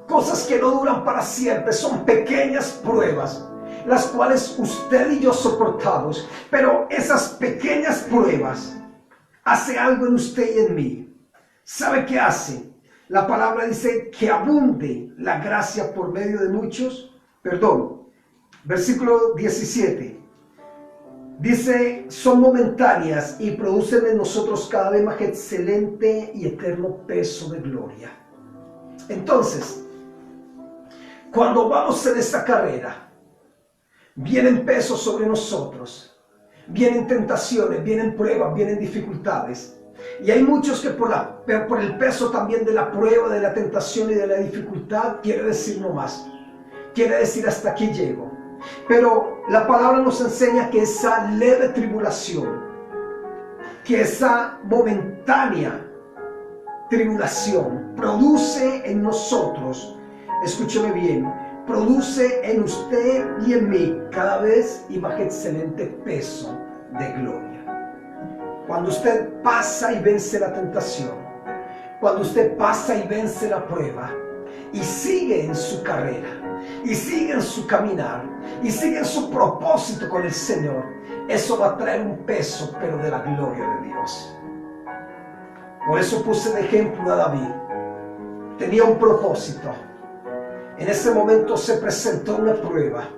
cosas que no duran para siempre, son pequeñas pruebas, las cuales usted y yo soportamos. Pero esas pequeñas pruebas hace algo en usted y en mí. ¿Sabe qué hace? La palabra dice que abunde la gracia por medio de muchos. Versículo 17. Dice, son momentáneas y producen en nosotros cada vez más excelente y eterno peso de gloria. Entonces, cuando vamos en esta carrera, vienen pesos sobre nosotros, vienen tentaciones, vienen pruebas, vienen dificultades. Y hay muchos que por el peso también de la prueba, de la tentación y de la dificultad, quiere decir no más. Quiere decir hasta aquí llego. Pero la palabra nos enseña que esa leve tribulación, que esa momentánea tribulación produce en nosotros, escúcheme bien, produce en usted y en mí cada vez y más excelente peso de gloria. Cuando usted pasa y vence la tentación, cuando usted pasa y vence la prueba y sigue en su carrera, y sigue en su caminar, y sigue en su propósito con el Señor, eso va a traer un peso, pero de la gloria de Dios. Por eso puse de ejemplo a David. Tenía un propósito. En ese momento se presentó una prueba,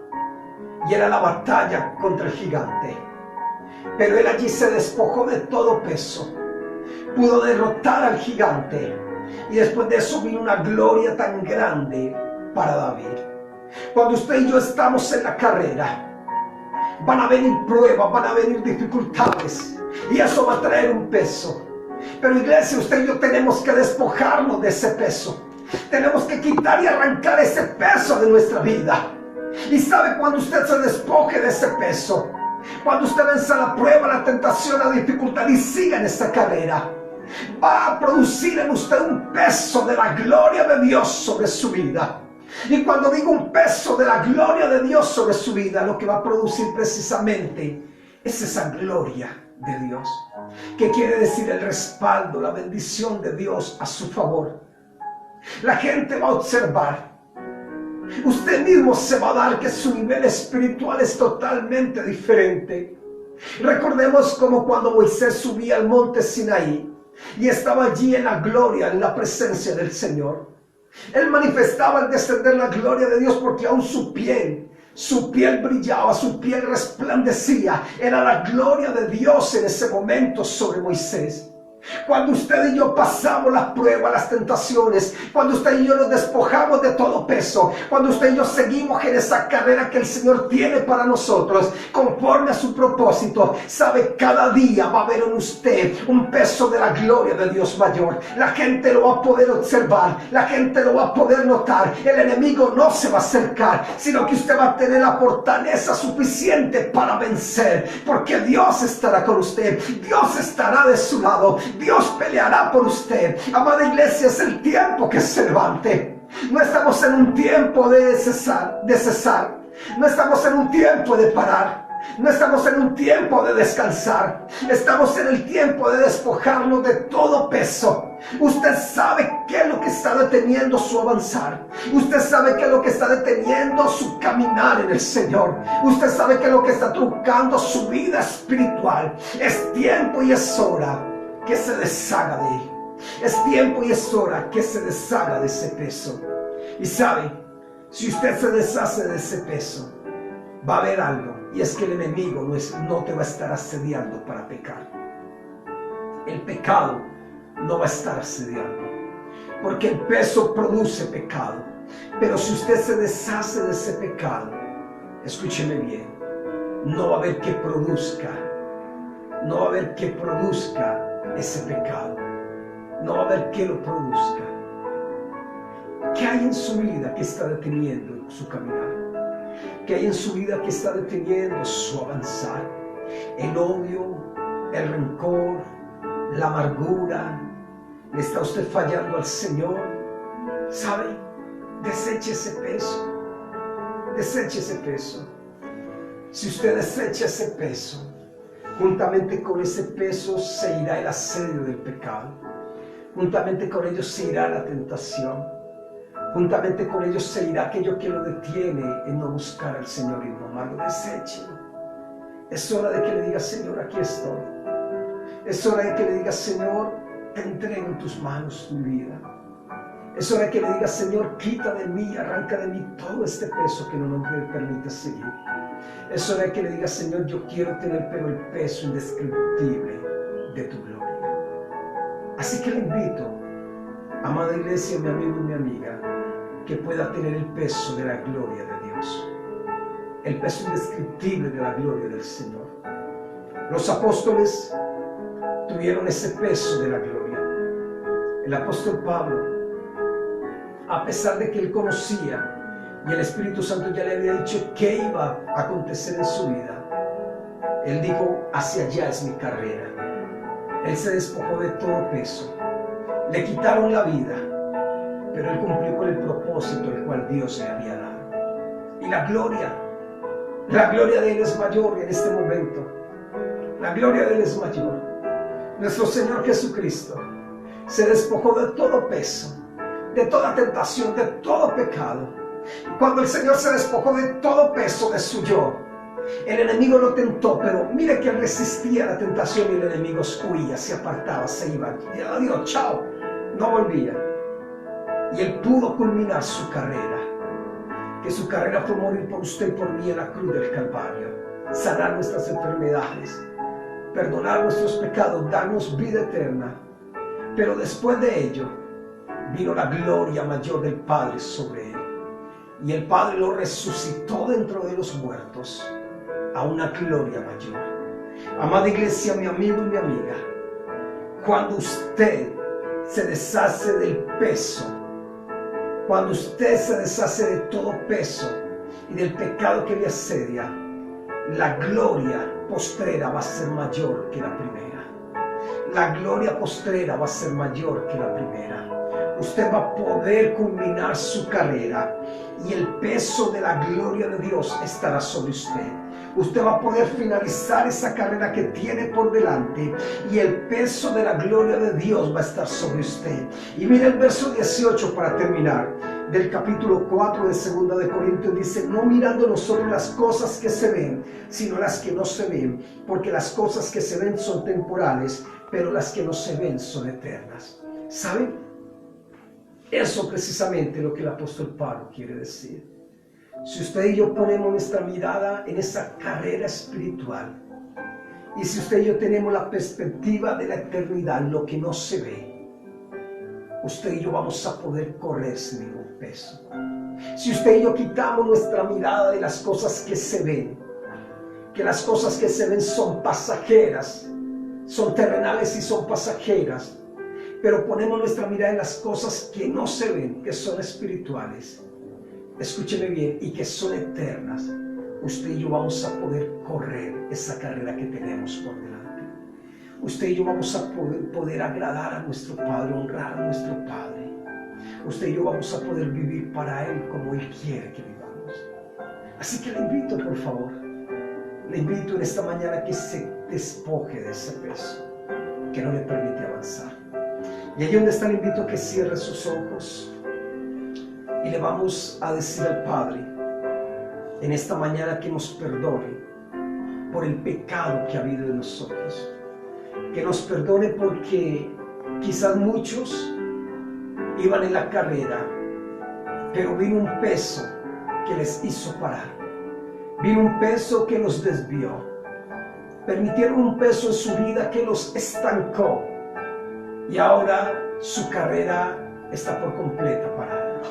y era la batalla contra el gigante. Pero él allí se despojó de todo peso. Pudo derrotar al gigante, y después de eso vino una gloria tan grande para David. Cuando usted y yo estamos en la carrera, van a venir pruebas, van a venir dificultades, y eso va a traer un peso. Pero iglesia, usted y yo tenemos que despojarnos de ese peso. Tenemos que quitar y arrancar ese peso de nuestra vida. Y sabe, cuando usted se despoje de ese peso, cuando usted venza la prueba, la tentación, la dificultad y siga en esta carrera, va a producir en usted un peso de la gloria de Dios sobre su vida. Y cuando digo un peso de la gloria de Dios sobre su vida, lo que va a producir precisamente es esa gloria de Dios. ¿Qué quiere decir? El respaldo, la bendición de Dios a su favor. La gente va a observar. Usted mismo se va a dar que su nivel espiritual es totalmente diferente. Recordemos como cuando Moisés subía al monte Sinaí y estaba allí en la gloria, en la presencia del Señor. Él manifestaba al descender la gloria de Dios porque aún su piel brillaba, su piel resplandecía. Era la gloria de Dios en ese momento sobre Moisés. Cuando usted y yo pasamos las pruebas, las tentaciones, cuando usted y yo nos despojamos de todo peso, cuando usted y yo seguimos en esa carrera que el Señor tiene para nosotros, conforme a su propósito, sabe, cada día va a haber en usted un peso de la gloria de Dios mayor. La gente lo va a poder observar, la gente lo va a poder notar. El enemigo no se va a acercar, sino que usted va a tener la fortaleza suficiente para vencer, porque Dios estará con usted, Dios estará de su lado, Dios peleará por usted. Amada iglesia, es el tiempo que se levante. No estamos en un tiempo de cesar. No estamos en un tiempo de parar. No estamos en un tiempo de descansar. Estamos en el tiempo de despojarnos de todo peso. Usted sabe qué es lo que está deteniendo su avanzar. Usted sabe qué es lo que está deteniendo su caminar en el Señor. Usted sabe qué es lo que está truncando su vida espiritual. Es tiempo y es hora que se deshaga de él. Es tiempo y es hora que se deshaga de ese peso. Y sabe, si usted se deshace de ese peso, va a haber algo, y es que el enemigo no te va a estar asediando para pecar. El pecado no va a estar asediando, porque el peso produce pecado. Pero si usted se deshace de ese pecado, escúcheme bien, no va a haber que produzca ese pecado. No va a haber que lo produzca. ¿Qué hay en su vida que está deteniendo su caminar? ¿Qué hay en su vida que está deteniendo su avanzar? El odio, el rencor, la amargura. ¿Le está usted fallando al Señor? ¿Sabe? Deseche ese peso. Deseche ese peso. Si usted desecha ese peso, juntamente con ese peso se irá el asedio del pecado. Juntamente con ello se irá la tentación. Juntamente con ello se irá aquello que lo detiene en no buscar al Señor y no amarlo. Deseche. Es hora de que le diga: Señor, aquí estoy. Es hora de que le diga: Señor, te entrego en tus manos mi vida. Es hora de que le diga: Señor, quita de mí, arranca de mí todo este peso que no me permite seguir. Es hora de que le diga: Señor, yo quiero tener pero el peso indescriptible de tu gloria. Así que le invito, amada iglesia, mi amigo y mi amiga, que pueda tener el peso de la gloria de Dios, el peso indescriptible de la gloria del Señor. Los apóstoles tuvieron ese peso de la gloria. El apóstol Pablo, a pesar de que él conocía y el Espíritu Santo ya le había dicho qué iba a acontecer en su vida, él dijo: hacia allá es mi carrera. Él se despojó de todo peso. Le quitaron la vida, pero él cumplió con el propósito el cual Dios le había dado. Y la gloria de él es mayor en este momento. La gloria de él es mayor. Nuestro Señor Jesucristo se despojó de todo peso, de toda tentación, de todo pecado. Y cuando el Señor se despojó de todo peso de su yo, el enemigo lo tentó, pero mire que él resistía la tentación y el enemigo huía, se apartaba, se iba. Y adiós, chao, no volvía. Y él pudo culminar su carrera, que su carrera fue morir por usted y por mí en la cruz del Calvario, sanar nuestras enfermedades, perdonar nuestros pecados, darnos vida eterna. Pero después de ello vino la gloria mayor del Padre sobre él, y el Padre lo resucitó dentro de los muertos a una gloria mayor. Amada iglesia, mi amigo y mi amiga, cuando usted se deshace del peso, cuando usted se deshace de todo peso y del pecado que le asedia, la gloria postrera va a ser mayor que la primera. La gloria postrera va a ser mayor que la primera. Usted va a poder culminar su carrera y el peso de la gloria de Dios estará sobre usted. Usted va a poder finalizar esa carrera que tiene por delante y el peso de la gloria de Dios va a estar sobre usted. Y mire el verso 18 para terminar. del capítulo 4 de 2 de Corintios dice: no mirando nosotros las cosas que se ven, sino las que no se ven, porque las cosas que se ven son temporales, pero las que no se ven son eternas. ¿Saben? Eso precisamente es lo que el apóstol Pablo quiere decir. Si usted y yo ponemos nuestra mirada en esa carrera espiritual, y si usted y yo tenemos la perspectiva de la eternidad, lo que no se ve, usted y yo vamos a poder correr sin ningún peso. Si usted y yo quitamos nuestra mirada de las cosas que se ven, que las cosas que se ven son pasajeras, son terrenales y son pasajeras, pero ponemos nuestra mirada en las cosas que no se ven, que son espirituales, escúcheme bien, y que son eternas, usted y yo vamos a poder correr esa carrera que tenemos por delante. Usted y yo vamos a poder agradar a nuestro Padre, honrar a nuestro Padre. Usted y yo vamos a poder vivir para Él como Él quiere que vivamos. Así que le invito, por favor, le invito en esta mañana que se despoje de ese peso que no le permite avanzar. Y allí donde está, le invito a que cierre sus ojos y le vamos a decir al Padre en esta mañana que nos perdone por el pecado que ha habido en nosotros, que nos perdone porque quizás muchos iban en la carrera, pero vino un peso que les hizo parar, vino un peso que los desvió, permitieron un peso en su vida que los estancó y ahora su carrera está por completa parada.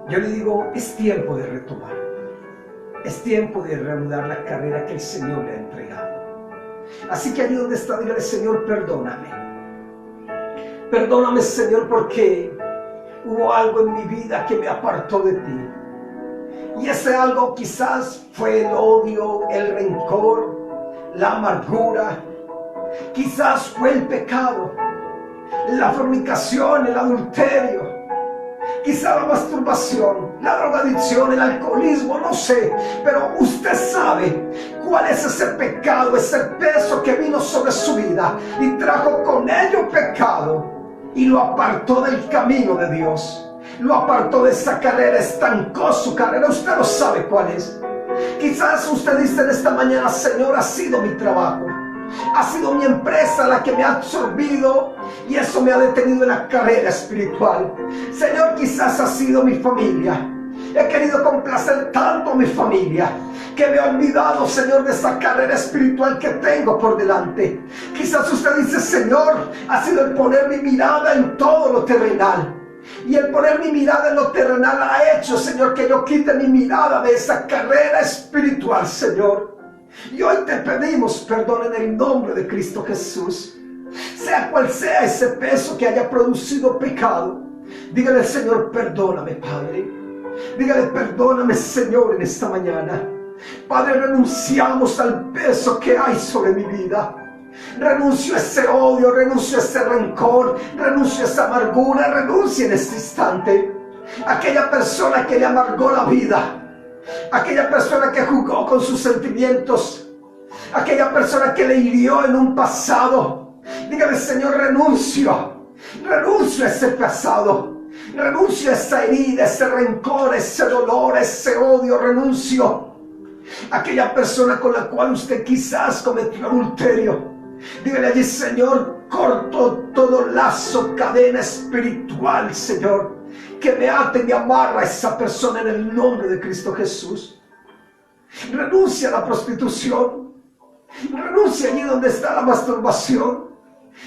Yo le digo, es tiempo de retomar. Es tiempo de reanudar la carrera que el Señor le ha entregado. Así que allí donde está, dígale: Señor, perdóname. Perdóname, Señor, porque hubo algo en mi vida que me apartó de ti. Y ese algo quizás fue el odio, el rencor, la amargura. Quizás fue el pecado, la fornicación, el adulterio. Quizá la masturbación, la drogadicción, el alcoholismo, no sé, pero usted sabe cuál es ese pecado, ese peso que vino sobre su vida y trajo con ello pecado y lo apartó del camino de Dios, lo apartó de esa carrera, estancó su carrera. Usted no sabe cuál es. Quizás usted dice en esta mañana: Señor, ha sido mi trabajo, ha sido mi empresa la que me ha absorbido y eso me ha detenido en la carrera espiritual. Señor, quizás ha sido mi familia. He querido complacer tanto a mi familia que me he olvidado, Señor, de esa carrera espiritual que tengo por delante. Quizás usted dice: Señor, ha sido el poner mi mirada en todo lo terrenal. Y el poner mi mirada en lo terrenal ha hecho, Señor, que yo quite mi mirada de esa carrera espiritual, Señor. Y hoy te pedimos perdón en el nombre de Cristo Jesús. Sea cual sea ese peso que haya producido pecado, dígale al Señor: perdóname, Padre. Dígale: perdóname, Señor, en esta mañana. Padre, renunciamos al peso que hay sobre mi vida. Renuncio a ese odio, renuncio a ese rencor, renuncio a esa amargura, renuncio en este instante. Aquella persona que le amargó la vida, aquella persona que jugó con sus sentimientos, aquella persona que le hirió en un pasado, dígale: Señor, renuncio a ese pasado, renuncio a esa herida, ese rencor, ese dolor, ese odio, renuncio. Aquella persona con la cual usted quizás cometió adulterio, dígale allí: Señor, corto todo lazo, cadena espiritual, Señor, que me ate y me amarra a esa persona en el nombre de Cristo Jesús. Renuncia a la prostitución, renuncia allí donde está la masturbación,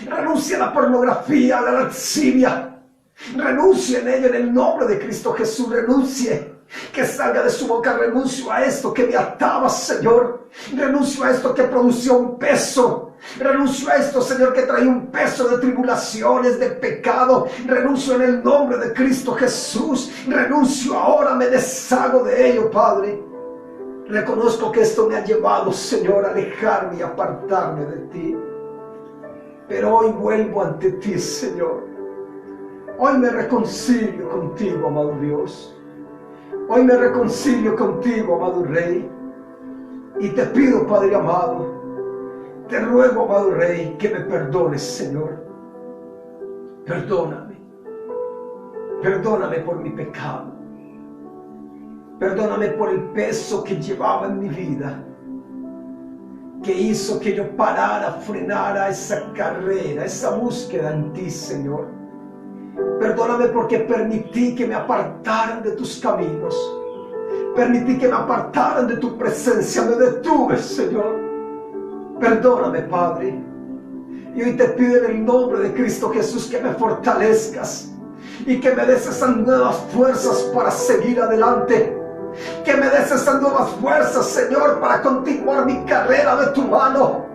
renuncia a la pornografía, a la lascivia, renuncia en ello en el nombre de Cristo Jesús. Renuncie, que salga de su boca: renuncio a esto que me ataba, Señor, renuncio a esto que producía un peso, renuncio a esto, Señor, que trae un peso de tribulaciones, de pecado. Renuncio en el nombre de Cristo Jesús, renuncio ahora, me deshago de ello, Padre. Reconozco que esto me ha llevado, Señor, a alejarme y apartarme de ti, pero hoy vuelvo ante ti, Señor. Hoy me reconcilio contigo, amado Dios. Hoy me reconcilio contigo, amado Rey, y te pido, Padre amado, te ruego, amado Rey, que me perdones, Señor. Perdóname, Perdóname por mi pecado. Perdóname por el peso que llevaba en mi vida, que hizo que yo parara, frenara esa carrera, esa búsqueda en ti, Señor. Perdóname porque permití que me apartaran de tus caminos. Permití que me apartaran de tu presencia. Me detuve, Señor. Perdóname, Padre. Y hoy te pido en el nombre de Cristo Jesús que me fortalezcas y que me des esas nuevas fuerzas para seguir adelante. Que me des esas nuevas fuerzas, Señor, para continuar mi carrera de tu mano.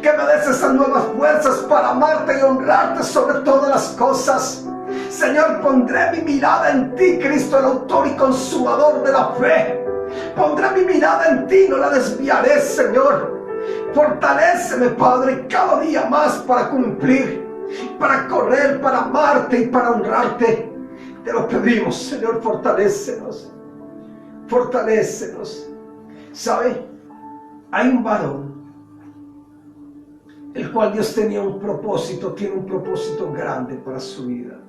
Que me des esas nuevas fuerzas para amarte y honrarte sobre todas las cosas. Señor, pondré mi mirada en ti, Cristo, el autor y consumador de la fe. Pondré mi mirada en ti, no la desviaré, Señor. Fortaléceme, Padre, cada día más para cumplir, para correr, para amarte y para honrarte. Te lo pedimos, Señor, fortalécenos. Fortalécenos. ¿Sabe? Hay un varón, el cual Dios tenía un propósito, tiene un propósito grande para su vida.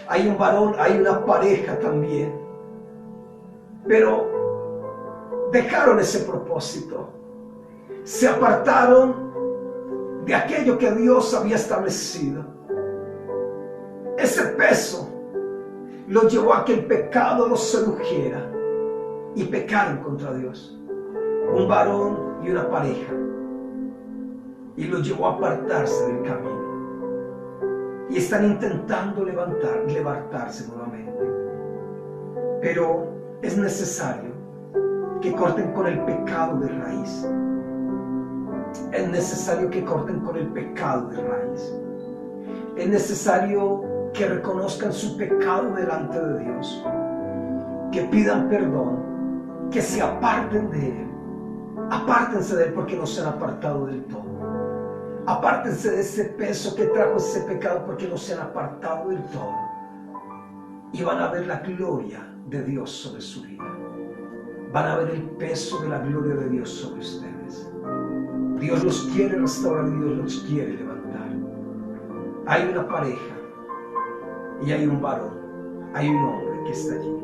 Hay un varón, hay una pareja también, pero dejaron ese propósito. Se apartaron de aquello que Dios había establecido. Ese peso los llevó a que el pecado los sedujera y pecaron contra Dios. Un varón y una pareja, y los llevó a apartarse del camino. Y están intentando levantarse nuevamente. Pero es necesario que corten con el pecado de raíz. Es necesario que corten con el pecado de raíz. Es necesario que reconozcan su pecado delante de Dios, que pidan perdón, que se aparten de Él. Apártense de Él porque no se han apartado del todo. Apártense de ese peso que trajo ese pecado porque no se han apartado del todo. Y van a ver la gloria de Dios sobre su vida. Van a ver el peso de la gloria de Dios sobre ustedes. Dios los quiere restaurar y Dios los quiere levantar. Hay una pareja y hay un varón, hay un hombre que está allí.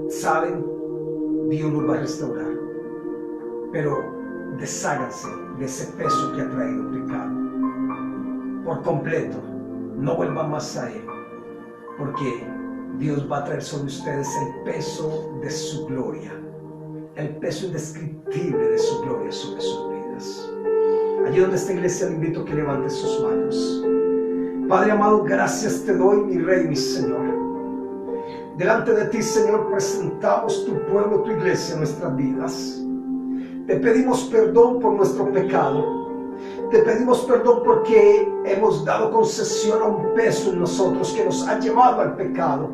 Saben, Dios los va a restaurar, pero desháganse de ese peso que ha traído el pecado por completo. No vuelvan más a Él, porque Dios va a traer sobre ustedes el peso de su gloria, el peso indescriptible de su gloria sobre sus vidas. Allí donde está, iglesia, le invito a que levante sus manos. Padre amado, gracias te doy, mi Rey, mi Señor. Delante de ti, Señor, presentamos tu pueblo, tu iglesia, nuestras vidas. Te pedimos perdón por nuestro pecado. Te pedimos perdón porque hemos dado concesión a un peso en nosotros que nos ha llevado al pecado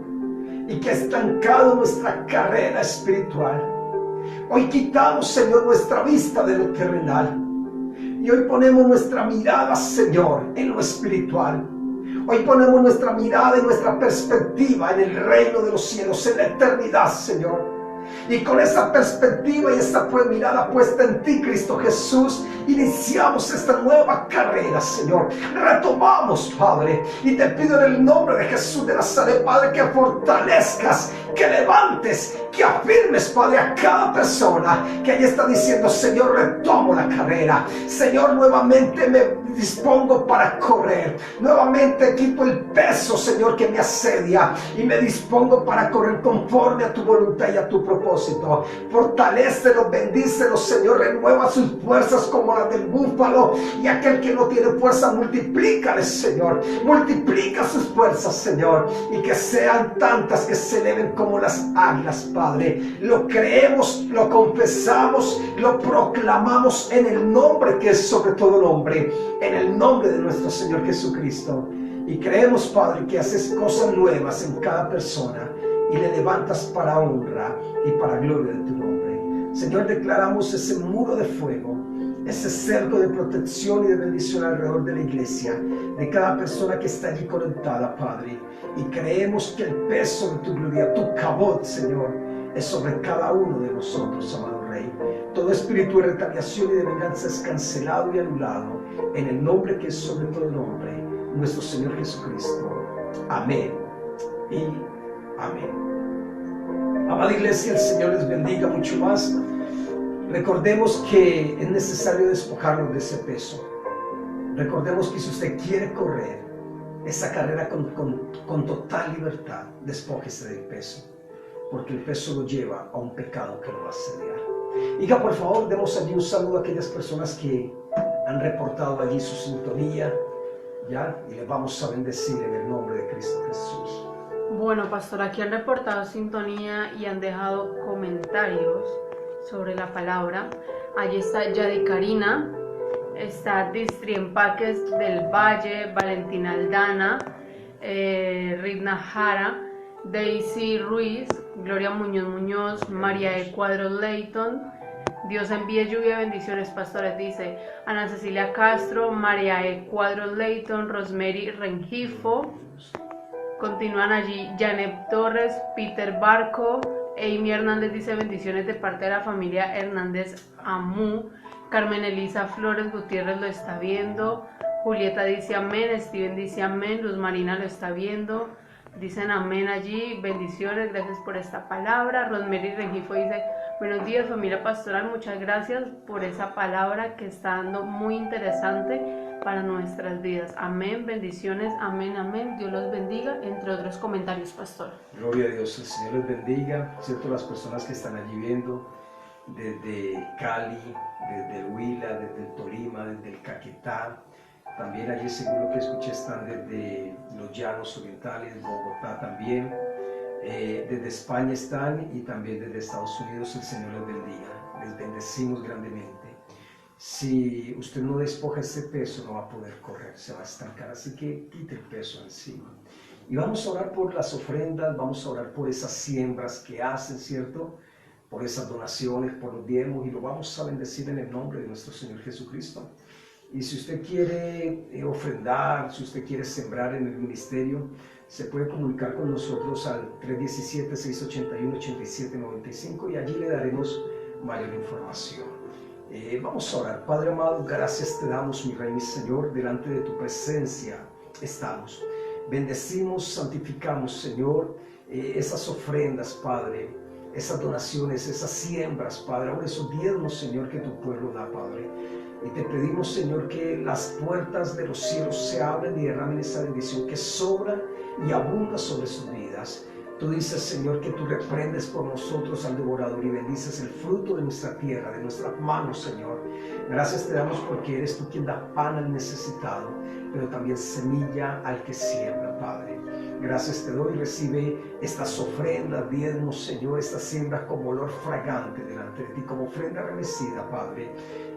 y que ha estancado nuestra carrera espiritual. Hoy quitamos, Señor, nuestra vista de lo terrenal y hoy ponemos nuestra mirada, Señor, en lo espiritual. Hoy ponemos nuestra mirada y nuestra perspectiva en el reino de los cielos, en la eternidad, Señor. Y con esa perspectiva y esa mirada puesta en ti, Cristo Jesús, iniciamos esta nueva carrera, Señor. Retomamos, Padre, y te pido en el nombre de Jesús de Nazaret, Padre, que fortalezcas, que levantes, que afirmes, Padre, a cada persona que allí está diciendo: Señor, retomo la carrera. Señor, nuevamente me dispongo para correr. Nuevamente quito el peso, Señor, que me asedia y me dispongo para correr conforme a tu voluntad y a tu propósito. Fortalécelos, bendícelos, Señor, renueva sus fuerzas como las del búfalo, y aquel que no tiene fuerza, multiplícales, Señor. Multiplica sus fuerzas, Señor, y que sean tantas que se eleven como las águilas, Padre. Lo creemos, lo confesamos, lo proclamamos en el nombre que es sobre todo nombre, en el nombre de nuestro Señor Jesucristo. Y creemos, Padre, que haces cosas nuevas en cada persona y le levantas para honra y para gloria de tu nombre. Señor, declaramos ese muro de fuego, ese cerco de protección y de bendición alrededor de la iglesia, de cada persona que está allí conectada, Padre. Y creemos que el peso de tu gloria, tu cabot, Señor, es sobre cada uno de nosotros, amado Rey. Todo espíritu de retaliación y de venganza es cancelado y anulado en el nombre que es sobre todo nombre, nuestro Señor Jesucristo. Amén y amén. Amada iglesia, el Señor les bendiga mucho más. Recordemos que es necesario despojarnos de ese peso. Recordemos que si usted quiere correr esa carrera con total libertad, despójese del peso, porque el peso lo lleva a un pecado que lo va a asediar. Hija, por favor, demos allí un saludo a aquellas personas que han reportado allí su sintonía, ¿ya? Y les vamos a bendecir en el nombre de Cristo Jesús. Bueno, pastor, aquí han reportado sintonía y han dejado comentarios sobre la palabra. Allí está Yadi Karina, está Distri Empaques del Valle, Valentina Aldana, Ridna Jara, Daisy Ruiz, Gloria Muñoz, María E. Cuadros Leighton. Dios envíe lluvia, bendiciones, pastores, dice Ana Cecilia Castro, María E. Cuadros Leighton, Rosemary Rengifo. Continúan allí Janet Torres, Peter Barco, Amy Hernández dice bendiciones de parte de la familia Hernández Amú. Carmen Elisa Flores Gutiérrez lo está viendo. Julieta dice amén, Steven dice amén, Luz Marina lo está viendo. Dicen amén allí, bendiciones, gracias por esta palabra. Rosemary Rengifo dice, buenos días familia pastoral, muchas gracias por esa palabra que está dando muy interesante para nuestras vidas. Amén, bendiciones, amén, amén, Dios los bendiga, entre otros comentarios, pastor. Gloria a Dios, el Señor les bendiga, ¿cierto? Las personas que están allí viendo, desde Cali, desde el Huila, desde el Tolima, desde el Caquetá. También allí seguro que escuché están desde los Llanos Orientales, Bogotá también, desde España están y también desde Estados Unidos. El Señor les bendiga, les bendecimos grandemente. Si usted no despoja ese peso no va a poder correr, se va a estancar, así que quite el peso encima. Y vamos a orar por las ofrendas, vamos a orar por esas siembras que hacen, ¿cierto? Por esas donaciones, por los diezmos, y lo vamos a bendecir en el nombre de nuestro Señor Jesucristo. Y si usted quiere ofrendar, si usted quiere sembrar en el ministerio, se puede comunicar con nosotros al 317-681-8795 y allí le daremos mayor información. Vamos a orar. Padre amado, gracias te damos, mi Rey, mi Señor, delante de tu presencia estamos. Bendecimos, santificamos, Señor, esas ofrendas, Padre, esas donaciones, esas siembras, Padre, ahora esos diezmos, Señor, que tu pueblo da, Padre. Y te pedimos, Señor, que las puertas de los cielos se abren y derramen esa bendición que sobra y abunda sobre sus vidas. Tú dices, Señor, que tú reprendes por nosotros al devorador y bendices el fruto de nuestra tierra, de nuestras manos, Señor. Gracias te damos porque eres tú quien da pan al necesitado, pero también semilla al que siembra, Padre. Gracias te doy, recibe estas ofrendas, diezmos, Señor, estas siembras como olor fragante delante de ti, como ofrenda remecida, Padre.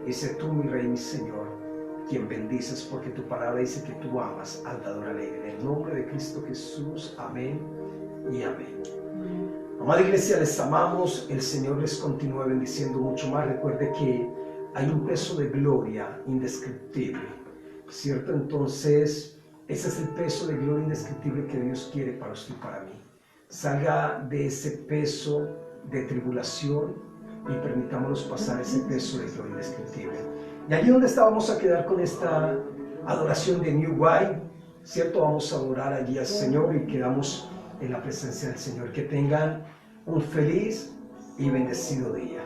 Y sé tú, mi Rey, mi Señor, quien bendices, porque tu palabra dice que tú amas al dador alegre. En el nombre de Cristo Jesús, amén y amén. Amada iglesia, les amamos, el Señor les continúe bendiciendo mucho más. Recuerde que hay un peso de gloria indescriptible, ¿cierto? Entonces, ese es el peso de gloria indescriptible que Dios quiere para usted y para mí. Salga de ese peso de tribulación y permitámonos pasar ese peso de gloria indescriptible. Y allí donde estábamos a quedar con esta adoración de New Wine, ¿cierto? Vamos a adorar allí al Señor y quedamos en la presencia del Señor. Que tengan un feliz y bendecido día.